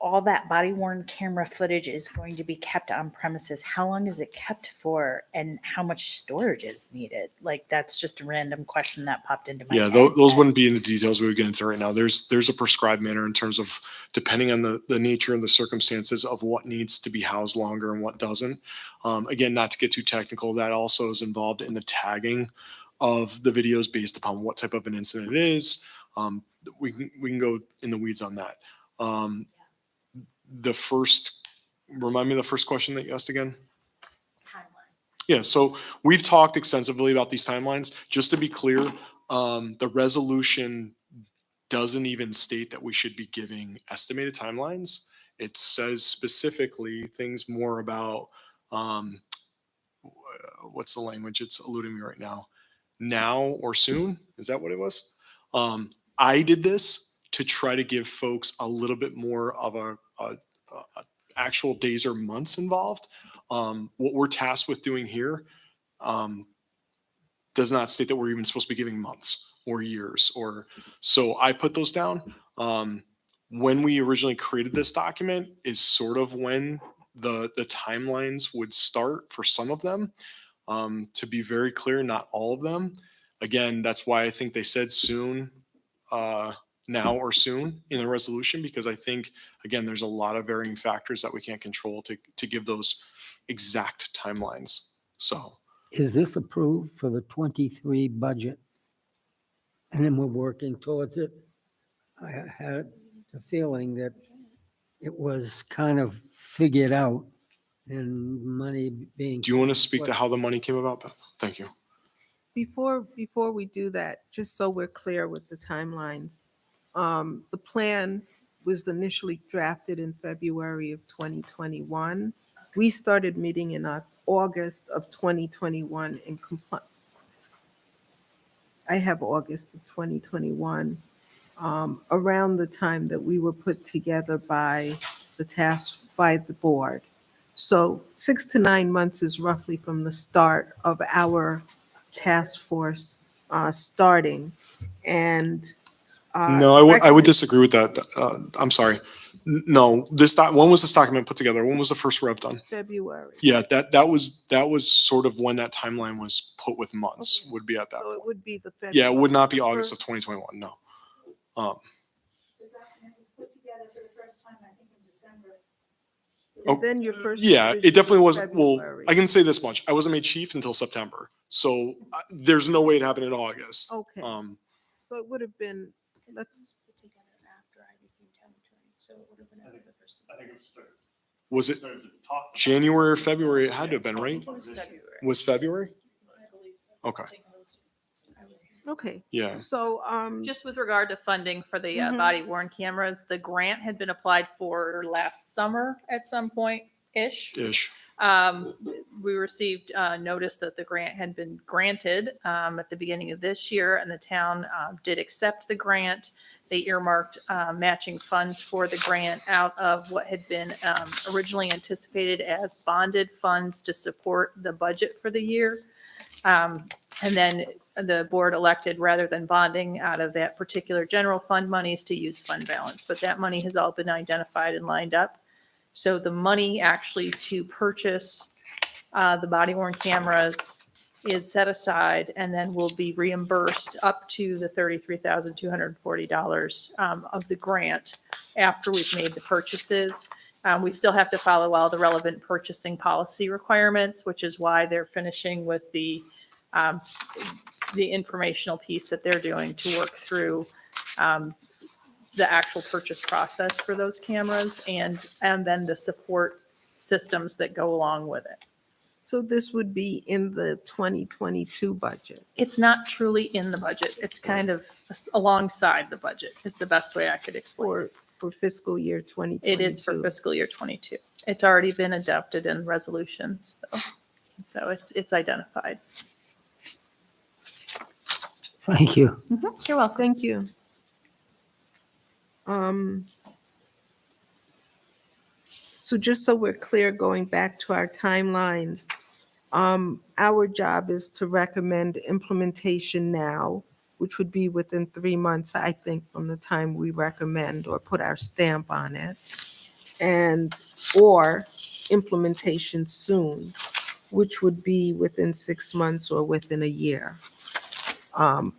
all that body worn camera footage is going to be kept on premises, how long is it kept for, and how much storage is needed? Like, that's just a random question that popped into my Yeah, head. those wouldn't be in the details we would get into right now. There's a prescribed manner in terms of, depending on the nature and the circumstances of what needs to be housed longer and what doesn't. Again, not to get too technical, that also is involved in the tagging of the videos based upon what type of an incident it is. We can go in the weeds on that. Remind me of the first question that you asked again? Timeline. Yeah, so we've talked extensively about these timelines. Just to be clear, the resolution doesn't even state that we should be giving estimated timelines. It says specifically things more about, what's the language? It's eluding me right now. Now or soon? Is that what it was? I did this to try to give folks a little bit more of a actual days or months involved. What we're tasked with doing here does not state that we're even supposed to be giving months or years, so I put those down. When we originally created this document is sort of when the timelines would start for some of them. To be very clear, not all of them. Again, that's why I think they said soon, now or soon in the resolution, because I think, again, there's a lot of varying factors that we can't control to give those exact timelines. So, Is this approved for the 23 budget? And then we're working towards it? I had the feeling that it was kind of figured out and money being. do you want to speak to how the money came about, Beth? Thank you. Before we do that, just so we're clear with the timelines, the plan was initially drafted in February of 2021. We started meeting in August of 2021 in compliance. I have August of 2021, around the time that we were put together by the board. So 6 to 9 months is roughly from the start of our task force starting. And No, I would disagree with that. I'm sorry. No, when was this document put together? When was the first rev done? February. Yeah, that was sort of when that timeline was put with months, Okay. would be at that So it point. would be the February. Yeah, it would not be the August of first- 2021, no. And then your first. Yeah, it revision definitely was wasn't, well, February. I can say this much, I wasn't made chief until September, so there's no way it happened in August. Okay. So it would have been, let's, Was it January or February? It had to have been, right? Was February? Okay, okay. yeah. So, Just with regard to funding for the Mhm. body worn cameras, the grant had been applied for last summer at some point-ish. Ish. We received notice that the grant had been granted at the beginning of this year, and the town did accept the grant. They earmarked matching funds for the grant out of what had been originally anticipated as bonded funds to support the budget for the year. And then the board elected, rather than bonding out of that particular general fund monies, to use fund balance. But that money has all been identified and lined up. So the money actually to purchase the body worn cameras is set aside and then will be reimbursed up to the $33,240 of the grant after we've made the purchases. We still have to follow all the relevant purchasing policy requirements, which is why they're finishing with the informational piece that they're doing to work through the actual purchase process for those cameras and then the support systems that go along with it. so this would be in the 2022 budget. It's not truly in the budget. It's kind of alongside the budget is the best way I could explain it. For fiscal year 2022. It is for fiscal year 22. It's already been adopted in resolutions, though. So it's identified. Thank you. You're welcome. Thank you. So just so we're clear, going back to our timelines, our job is to recommend implementation now, which would be within 3 months, I think, from the time we recommend or put our stamp on it, or implementation soon, which would be within 6 months or within a year,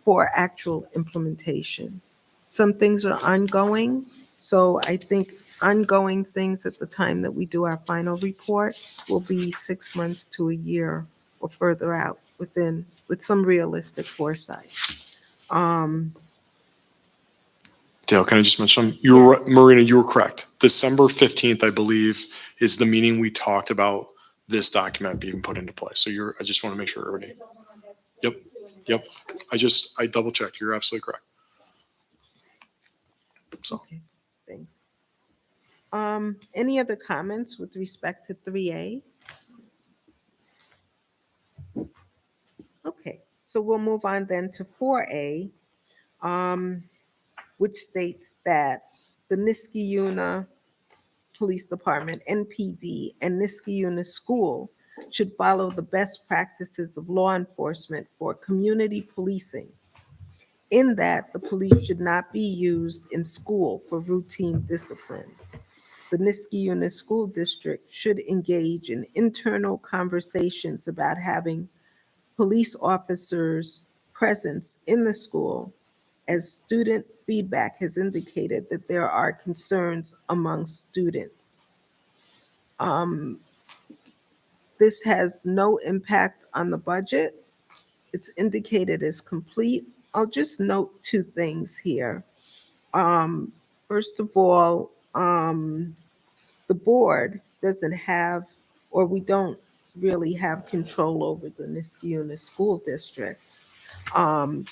for actual implementation. Some things are ongoing, so I think ongoing things at the time that we do our final report will be 6 months to a year or further out with some realistic foresight. Dale, can I just mention, Marina, you were correct. December 15th, I believe, is the meeting we talked about this document being put into place. So I just want to make sure everybody. Yep. I double checked. You're absolutely correct. So. Okay, thanks. Any other comments with respect to 3A? Okay, so we'll move on then to 4A, which states that the Niskayuna Police Department, NPD, and Niskayuna School should follow the best practices of law enforcement for community policing, in that the police should not be used in school for routine discipline. The Niskayuna School District should engage in internal conversations about having police officers' presence in the school, as student feedback has indicated that there are concerns among students. This has no impact on the budget. It's indicated as complete. I'll just note two things here. First of all, the board doesn't have, or we don't really have control over the Niskayuna School District. Um,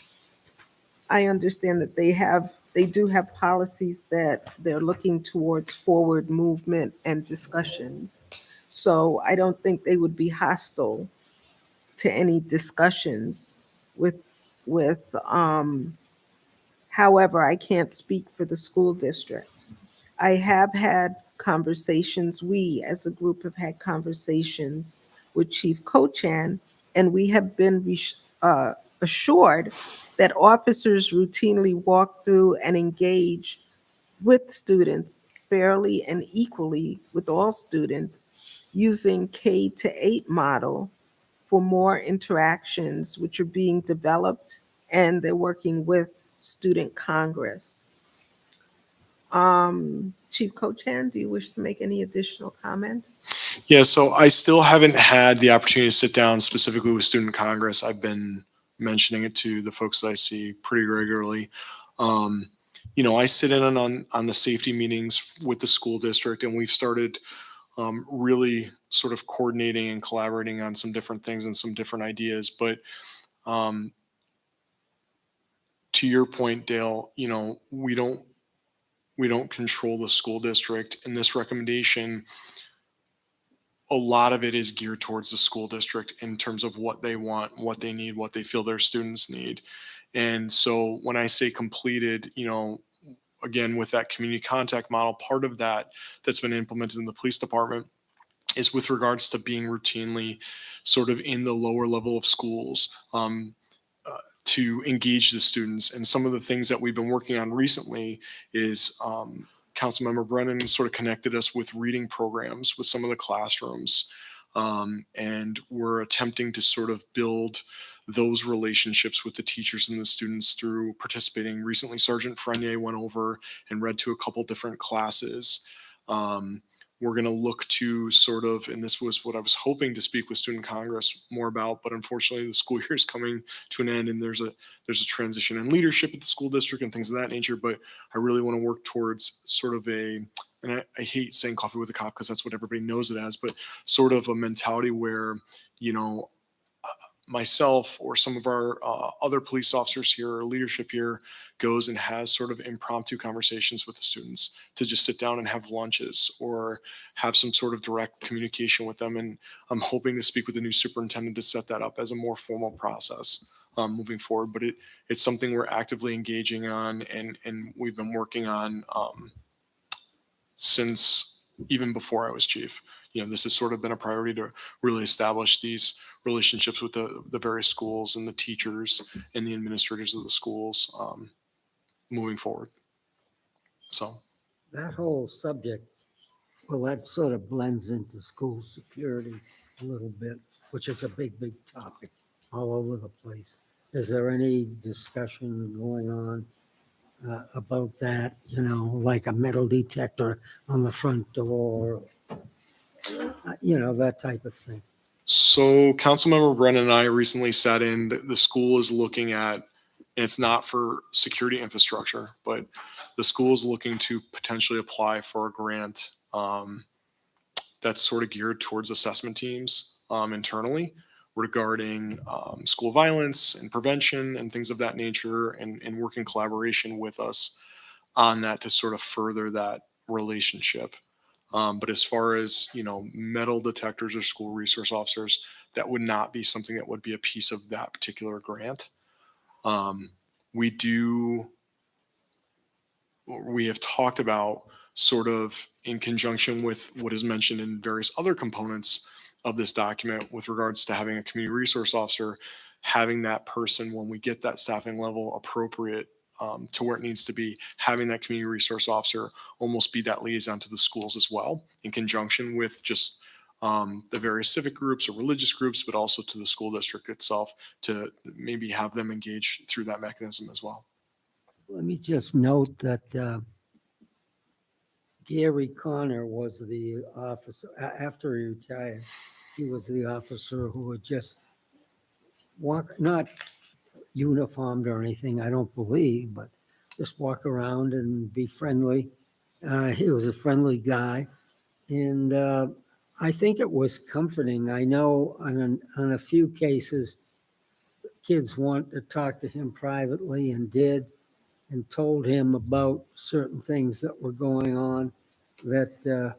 I understand that they do have policies that they're looking towards forward movement and discussions. So I don't think they would be hostile to any discussions with, however, I can't speak for the school district. I have had conversations, we as a group have had conversations with Chief Kochan, and we have been assured that officers routinely walk through and engage with students fairly and equally with all students using K-8 model for more interactions which are being developed, and they're working with Student Congress. Chief Kochan, do you wish to make any additional comments? Yeah, so I still haven't had the opportunity to sit down specifically with Student Congress. I've been mentioning it to the folks that I see pretty regularly. I sit in on the safety meetings with the school district, and we've started really sort of coordinating and collaborating on some different things and some different ideas. But to your point, Dale, we don't control the school district, and this recommendation, a lot of it is geared towards the school district in terms of what they want, what they need, what they feel their students need. And so when I say completed, again, with that community contact model, part of that that's been implemented in the police department is with regards to being routinely sort of in the lower level of schools to engage the students. And some of the things that we've been working on recently is Councilmember Brennan sort of connected us with reading programs with some of the classrooms. And we're attempting to sort of build those relationships with the teachers and the students through participating. Recently, Sergeant Frenier went over and read to a couple different classes. We're going to look to sort of, and this was what I was hoping to speak with Student Congress more about, but unfortunately the school year is coming to an end, and there's a transition in leadership at the school district and things of that nature. But I really want to work towards sort of and I hate saying coffee with a cop because that's what everybody knows it as, but sort of a mentality where, myself or some of our other police officers here or leadership here goes and has sort of impromptu conversations with the students to just sit down and have lunches or have some sort of direct communication with them. And I'm hoping to speak with the new superintendent to set that up as a more formal process moving forward. But it's something we're actively engaging on, and we've been working on since even before I was chief. This has sort of been a priority to really establish these relationships with the various schools and the teachers and the administrators of the schools moving forward. So That whole subject, well, that sort of blends into school security a little bit, which is a big, big topic all over the place. Is there any discussion going on about that, like a metal detector on the front door, that type of thing? So Councilmember Brennan and I recently sat in, the school is looking at, and it's not for security infrastructure, but the school is looking to potentially apply for a grant that's sort of geared towards assessment teams internally regarding school violence and prevention and things of that nature, and work in collaboration with us on that to sort of further that relationship. But as far as, metal detectors or school resource officers, that would not be something that would be a piece of that particular grant. We have talked about sort of in conjunction with what is mentioned in various other components of this document with regards to having a community resource officer, having that person, when we get that staffing level appropriate to where it needs to be, having that community resource officer almost be that liaison to the schools as well, in conjunction with just the various civic groups or religious groups, but also to the school district itself, to maybe have them engage through that mechanism as well. Let me just note that Gary Connor was the officer, after he retired, he was the officer who would just walk, not uniformed or anything, I don't believe, but just walk around and be friendly. He was a friendly guy. And I think it was comforting. I know on a few cases, kids want to talk to him privately and did, and told him about certain things that were going on that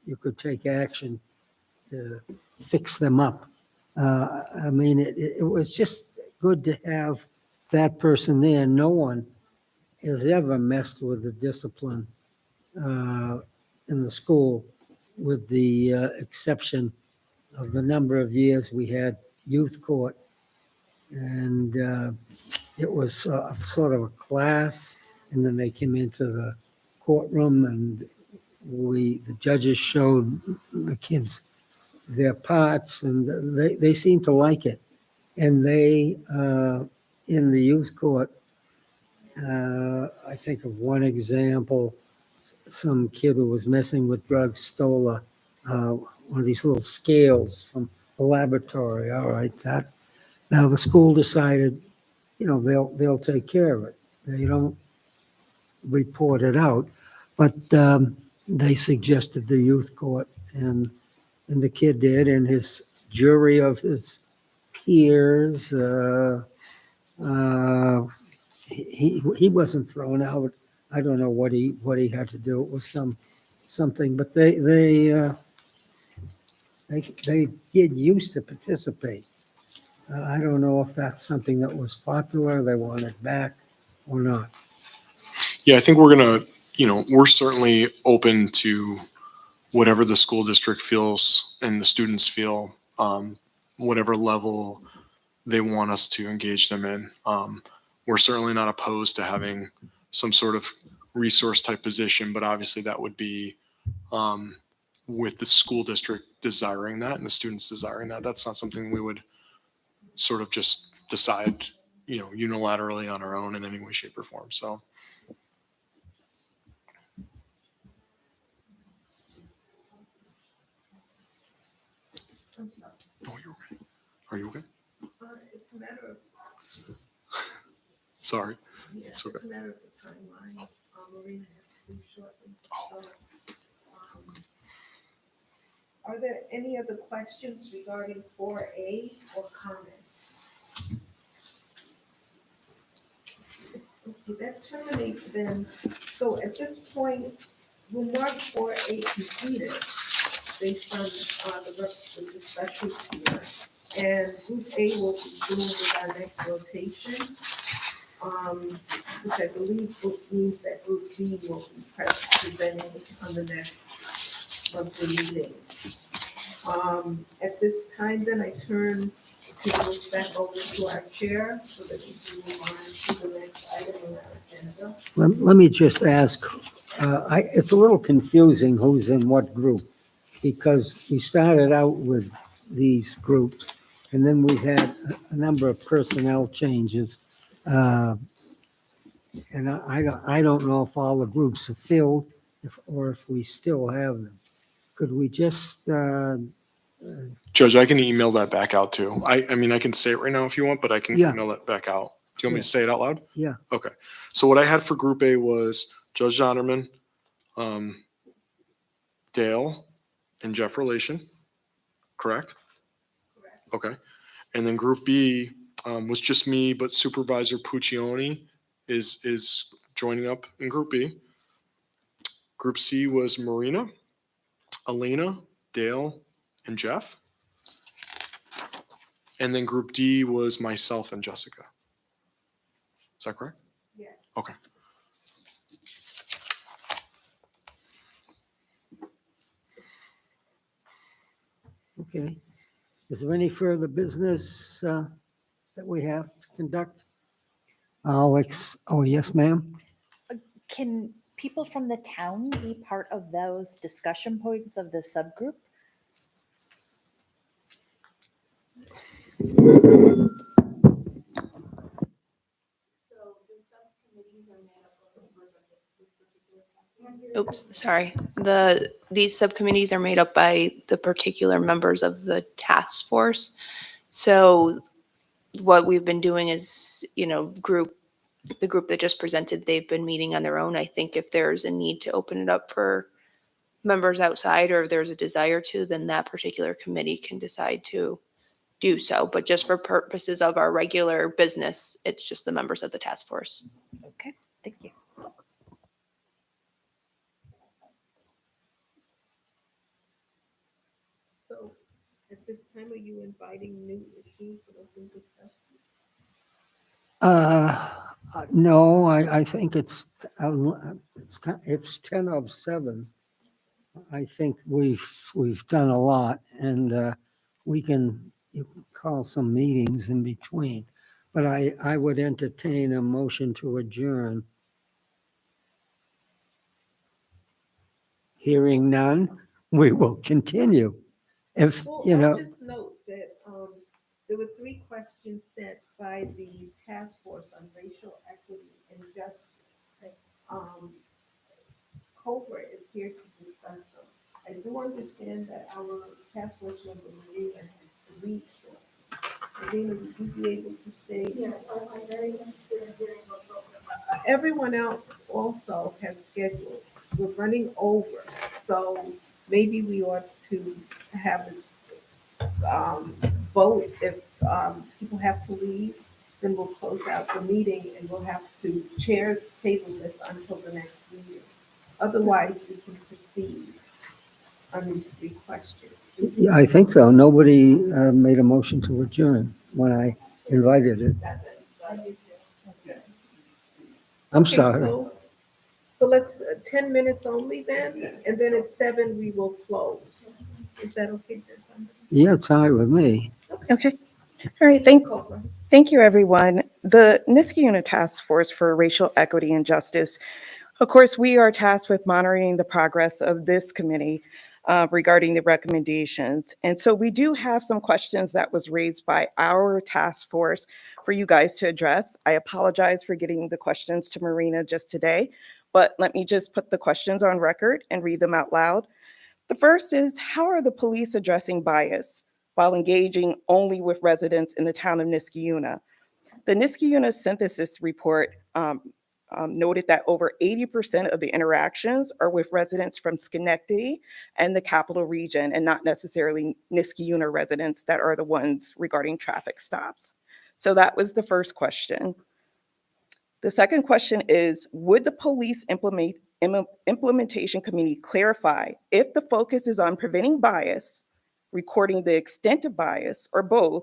you could take action to fix them up. I mean, it was just good to have that person there. No one has ever messed with the discipline in the school, with the exception of the number of years we had youth court. And it was sort of a class, and then they came into the courtroom, and the judges showed the kids their parts, and they seemed to like it. And they, in the youth court, I think of one example, some kid who was messing with drugs stole one of these little scales from the laboratory. All right, that, now the school decided, they'll take care of it. They don't report it out, but they suggested the youth court, and the kid did, and his jury of his peers, he wasn't thrown out. I don't know what he had to do. It was something, but they did used to participate. I don't know if that's something that was popular, they wanted back or not. Yeah, I think we're gonna, we're certainly open to whatever the school district feels and the students feel, whatever level they want us to engage them in. We're certainly not opposed to having some sort of resource type position, but obviously that would be with the school district desiring that and the students desiring that. That's not something we would sort of just decide, unilaterally on our own in any way, shape, or form. So. No, you're okay. Are you okay? It's a matter of, Sorry. yeah, It's okay. it's a matter of the timeline. Marina has to leave shortly. Oh. So, are there any other questions regarding 4A or comments? Okay, that terminates then. So at this point, we'll mark 4A completed based on the discussions here. And Group A will be doing with our next rotation, which I believe means that Group B will be presenting on the next monthly meeting. At this time, then I turn to back over to our chair so that we can move on to the next item on our agenda. Let me just ask, it's a little confusing who's in what group, because we started out with these groups, and then we had a number of personnel changes. And I don't know if all the groups are filled, or if we still have them. Could we just, Judge, I can email that back out too. I mean, I can say it right now if you want, but I can Yeah. email that back out. Do you want me to say it out loud? yeah, Okay. So what I had for Group A was Judge Zonderman, Dale, and Jeff Relation, correct? Correct. Okay. And then Group B was just me, but Supervisor Puccioni is joining up in Group B. Group C was Marina, Elena, Dale, and Jeff. And then Group D was myself and Jessica. Is that correct? Yes. Okay. okay. Is there any further business that we have to conduct? Oh, yes, ma'am? Can people from the town be part of those discussion points of the subgroup? So the subcommittees are made up of members of this particular task force? Oops, sorry. These subcommittees are made up by the particular members of the task force. So what we've been doing is, the group that just presented, they've been meeting on their own. I think if there's a need to open it up for members outside, or if there's a desire to, then that particular committee can decide to do so. But just for purposes of our regular business, it's just the members of the task force. Okay, thank you. So at this time, are you inviting new issues for open discussion? No, I think it's 10:07. I think we've done a lot, and we can call some meetings in between. But I would entertain a motion to adjourn. Hearing none, we will continue. If, Well, you I'll know, just note that there were 3 questions sent by the task force on racial equity and justice. Cobra is here to discuss them. I do understand that our task force member Marina has to leave shortly. Marina, would you be able to stay? Yes, I'm very interested in hearing about Cobra. Everyone else also has schedules. We're running over, so maybe we ought to have a vote. If people have to leave, then we'll close out the meeting and we'll have to chair table this until the next meeting. Otherwise, we can proceed on these 3 questions. yeah, I think so. Nobody made a motion to adjourn when I invited it. I'm Okay, sorry. So let's, 10 minutes only then, and then at 7, we will close. Is that okay for somebody? Yeah, it's all right with me. Okay. All right. Thank you, everyone. The Niskayuna Task Force for Racial Equity and Justice. Of course, we are tasked with monitoring the progress of this committee regarding the recommendations. And so we do have some questions that was raised by our task force for you guys to address. I apologize for getting the questions to Marina just today, but let me just put the questions on record and read them out loud. The first is, how are the police addressing bias while engaging only with residents in the town of Niskayuna? The Niskayuna Synthesis Report noted that over 80% of the interactions are with residents from Schenectady and the capital region, and not necessarily Niskayuna residents that are the ones regarding traffic stops. So that was the first question. The second question is, would the police implementation committee clarify if the focus is on preventing bias, recording the extent of bias, or both,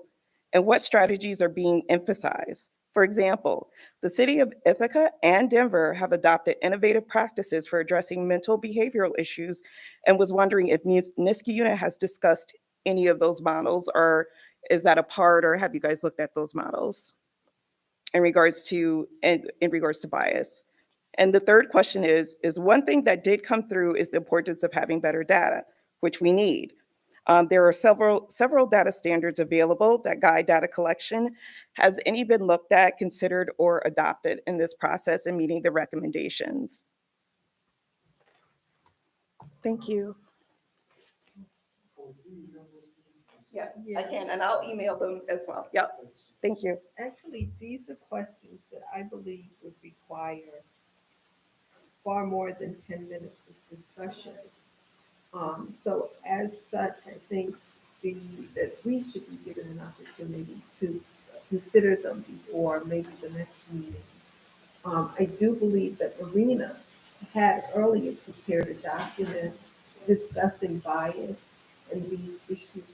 and what strategies are being emphasized? For example, the city of Ithaca and Denver have adopted innovative practices for addressing mental behavioral issues, and was wondering if Niskayuna has discussed any of those models, or is that a part, or have you guys looked at those models in regards to bias? And the third question is one thing that did come through is the importance of having better data, which we need. There are several data standards available that guide data collection. Has any been looked at, considered, or adopted in this process in meeting the recommendations? Thank you. Yeah, I can, and I'll email them as well. Yep, thank you. Actually, these are questions that I believe would require far more than 10 minutes of discussion. So as such, I think that we should be given an opportunity to consider them before maybe the next meeting. I do believe that Marina had earlier prepared a document discussing bias and these issues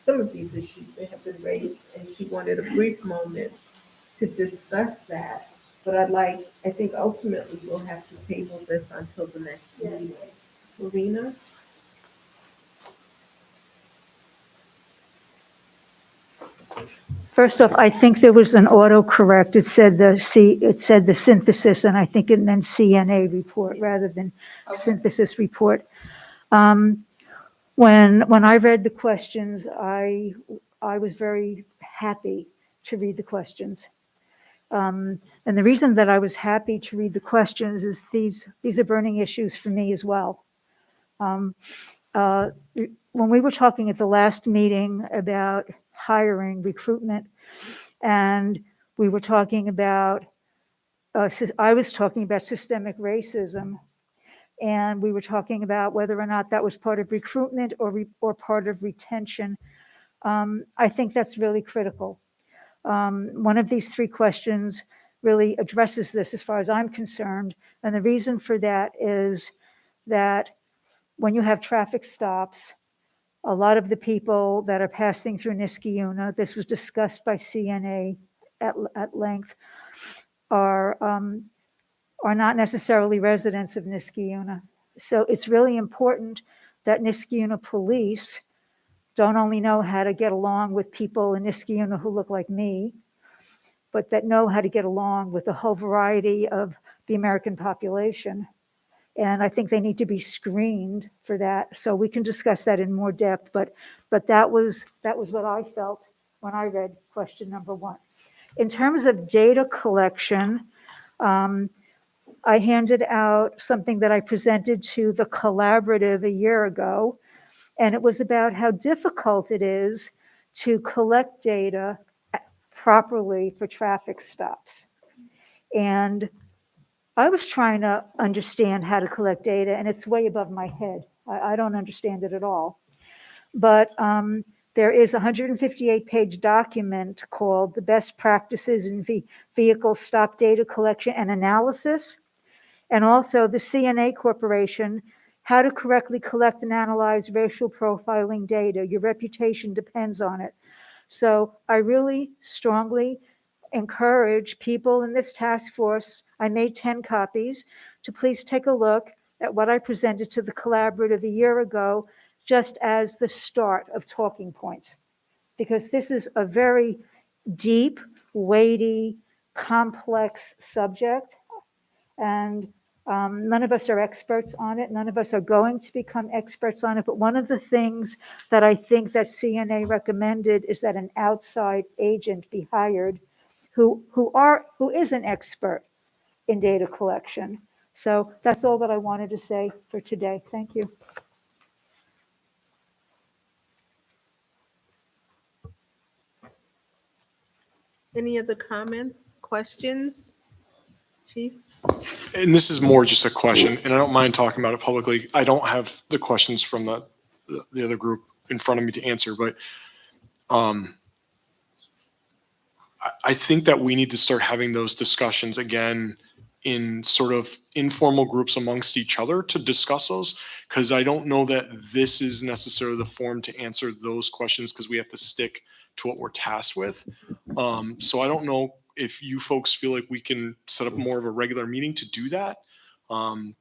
some of these issues that have been raised, and she wanted a brief moment to discuss that. But I think ultimately we'll have to table this until the next meeting. Marina? First off, I think there was an autocorrect. It said the synthesis, and I think it meant CNA report rather than synthesis report. When I read the questions, I was very happy to read the questions. And the reason that I was happy to read the questions is these are burning issues for me as well. When we were talking at the last meeting about hiring, recruitment, and we were talking about, I was talking about systemic racism, and we were talking about whether or not that was part of recruitment or part of retention. I think that's really critical. One of these three questions really addresses this as far as I'm concerned. And the reason for that is that when you have traffic stops, a lot of the people that are passing through Niskayuna, this was discussed by CNA at length, are not necessarily residents of Niskayuna. So it's really important that Niskayuna police don't only know how to get along with people in Niskayuna who look like me, but that know how to get along with the whole variety of the American population. And I think they need to be screened for that. So we can discuss that in more depth, but that was what I felt when I read question number 1. In terms of data collection, I handed out something that I presented to the collaborative a year ago, and it was about how difficult it is to collect data properly for traffic stops. And I was trying to understand how to collect data, and it's way above my head. I don't understand it at all. But there is a 158-page document called The Best Practices in Vehicle Stop Data Collection and Analysis, and also the CNA Corporation, How to Correctly Collect and Analyze Racial Profiling Data. Your reputation depends on it. So I really strongly encourage people in this task force, I made 10 copies, to please take a look at what I presented to the collaborative a year ago, just as the start of talking points. Because this is a very deep, weighty, complex subject, and none of us are experts on it. None of us are going to become experts on it. But one of the things that I think that CNA recommended is that an outside agent be hired who is an expert in data collection. So that's all that I wanted to say for today. Thank you. Any other comments, questions? Chief? And this is more just a question, and I don't mind talking about it publicly. I don't have the questions from the other group in front of me to answer, but I think that we need to start having those discussions again in sort of informal groups amongst each other to discuss those, because I don't know that this is necessarily the forum to answer those questions, because we have to stick to what we're tasked with. So I don't know if you folks feel like we can set up more of a regular meeting to do that,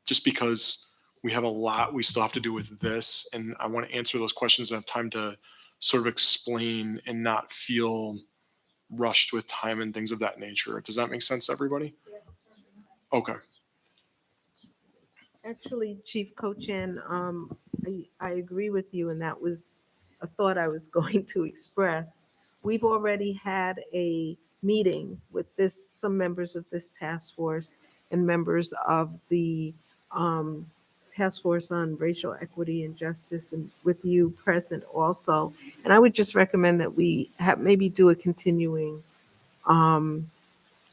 just because we have a lot we still have to do with this, and I want to answer those questions and have time to sort of explain and not feel rushed with time and things of that nature. Does that make sense to everybody? Okay. Actually, Chief Cochin, I agree with you, and that was a thought I was going to express. We've already had a meeting with some members of this task force and members of the Task Force on Racial Equity and Justice, and with you present also. And I would just recommend that we maybe do a continuing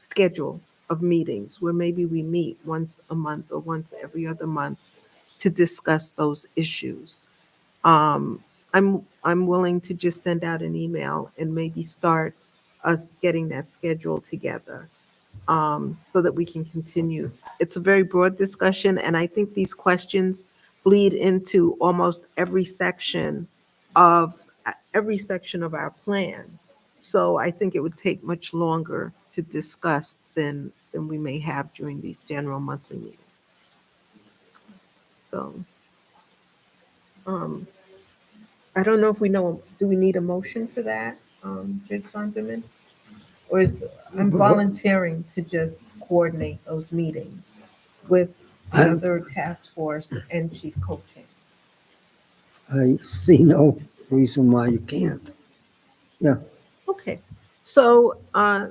schedule of meetings where maybe we meet once a month or once every other month to discuss those issues. I'm willing to just send out an email and maybe start us getting that schedule together, so that we can continue. It's a very broad discussion, and I think these questions bleed into almost every section of our plan. So I think it would take much longer to discuss than we may have during these general monthly meetings. So I don't know if do we need a motion for that, Judge Sonderman? Or I'm volunteering to just coordinate those meetings with the other task force and Chief Cochin. I see no reason why you can't. Yeah. Okay, so I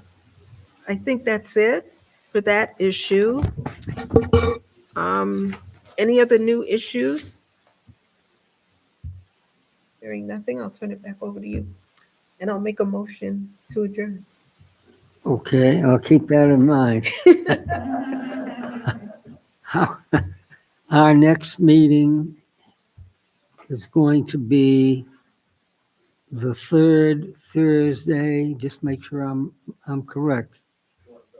I think that's it for that issue. Any other new issues? Hearing nothing, I'll turn it back over to you. And I'll make a motion to adjourn. Okay, I'll keep that in mind. Our next meeting is going to be the third Thursday. Just make sure I'm correct.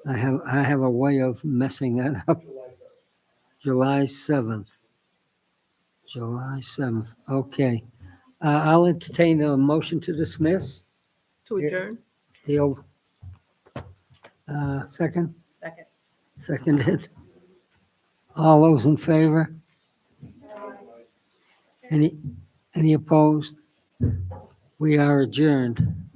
I have a way of messing that up. July 7th. July 7th. Okay. I'll entertain a motion to dismiss. To adjourn? Deal. Second? Second. Seconded. All those in favor? Any opposed? We are adjourned.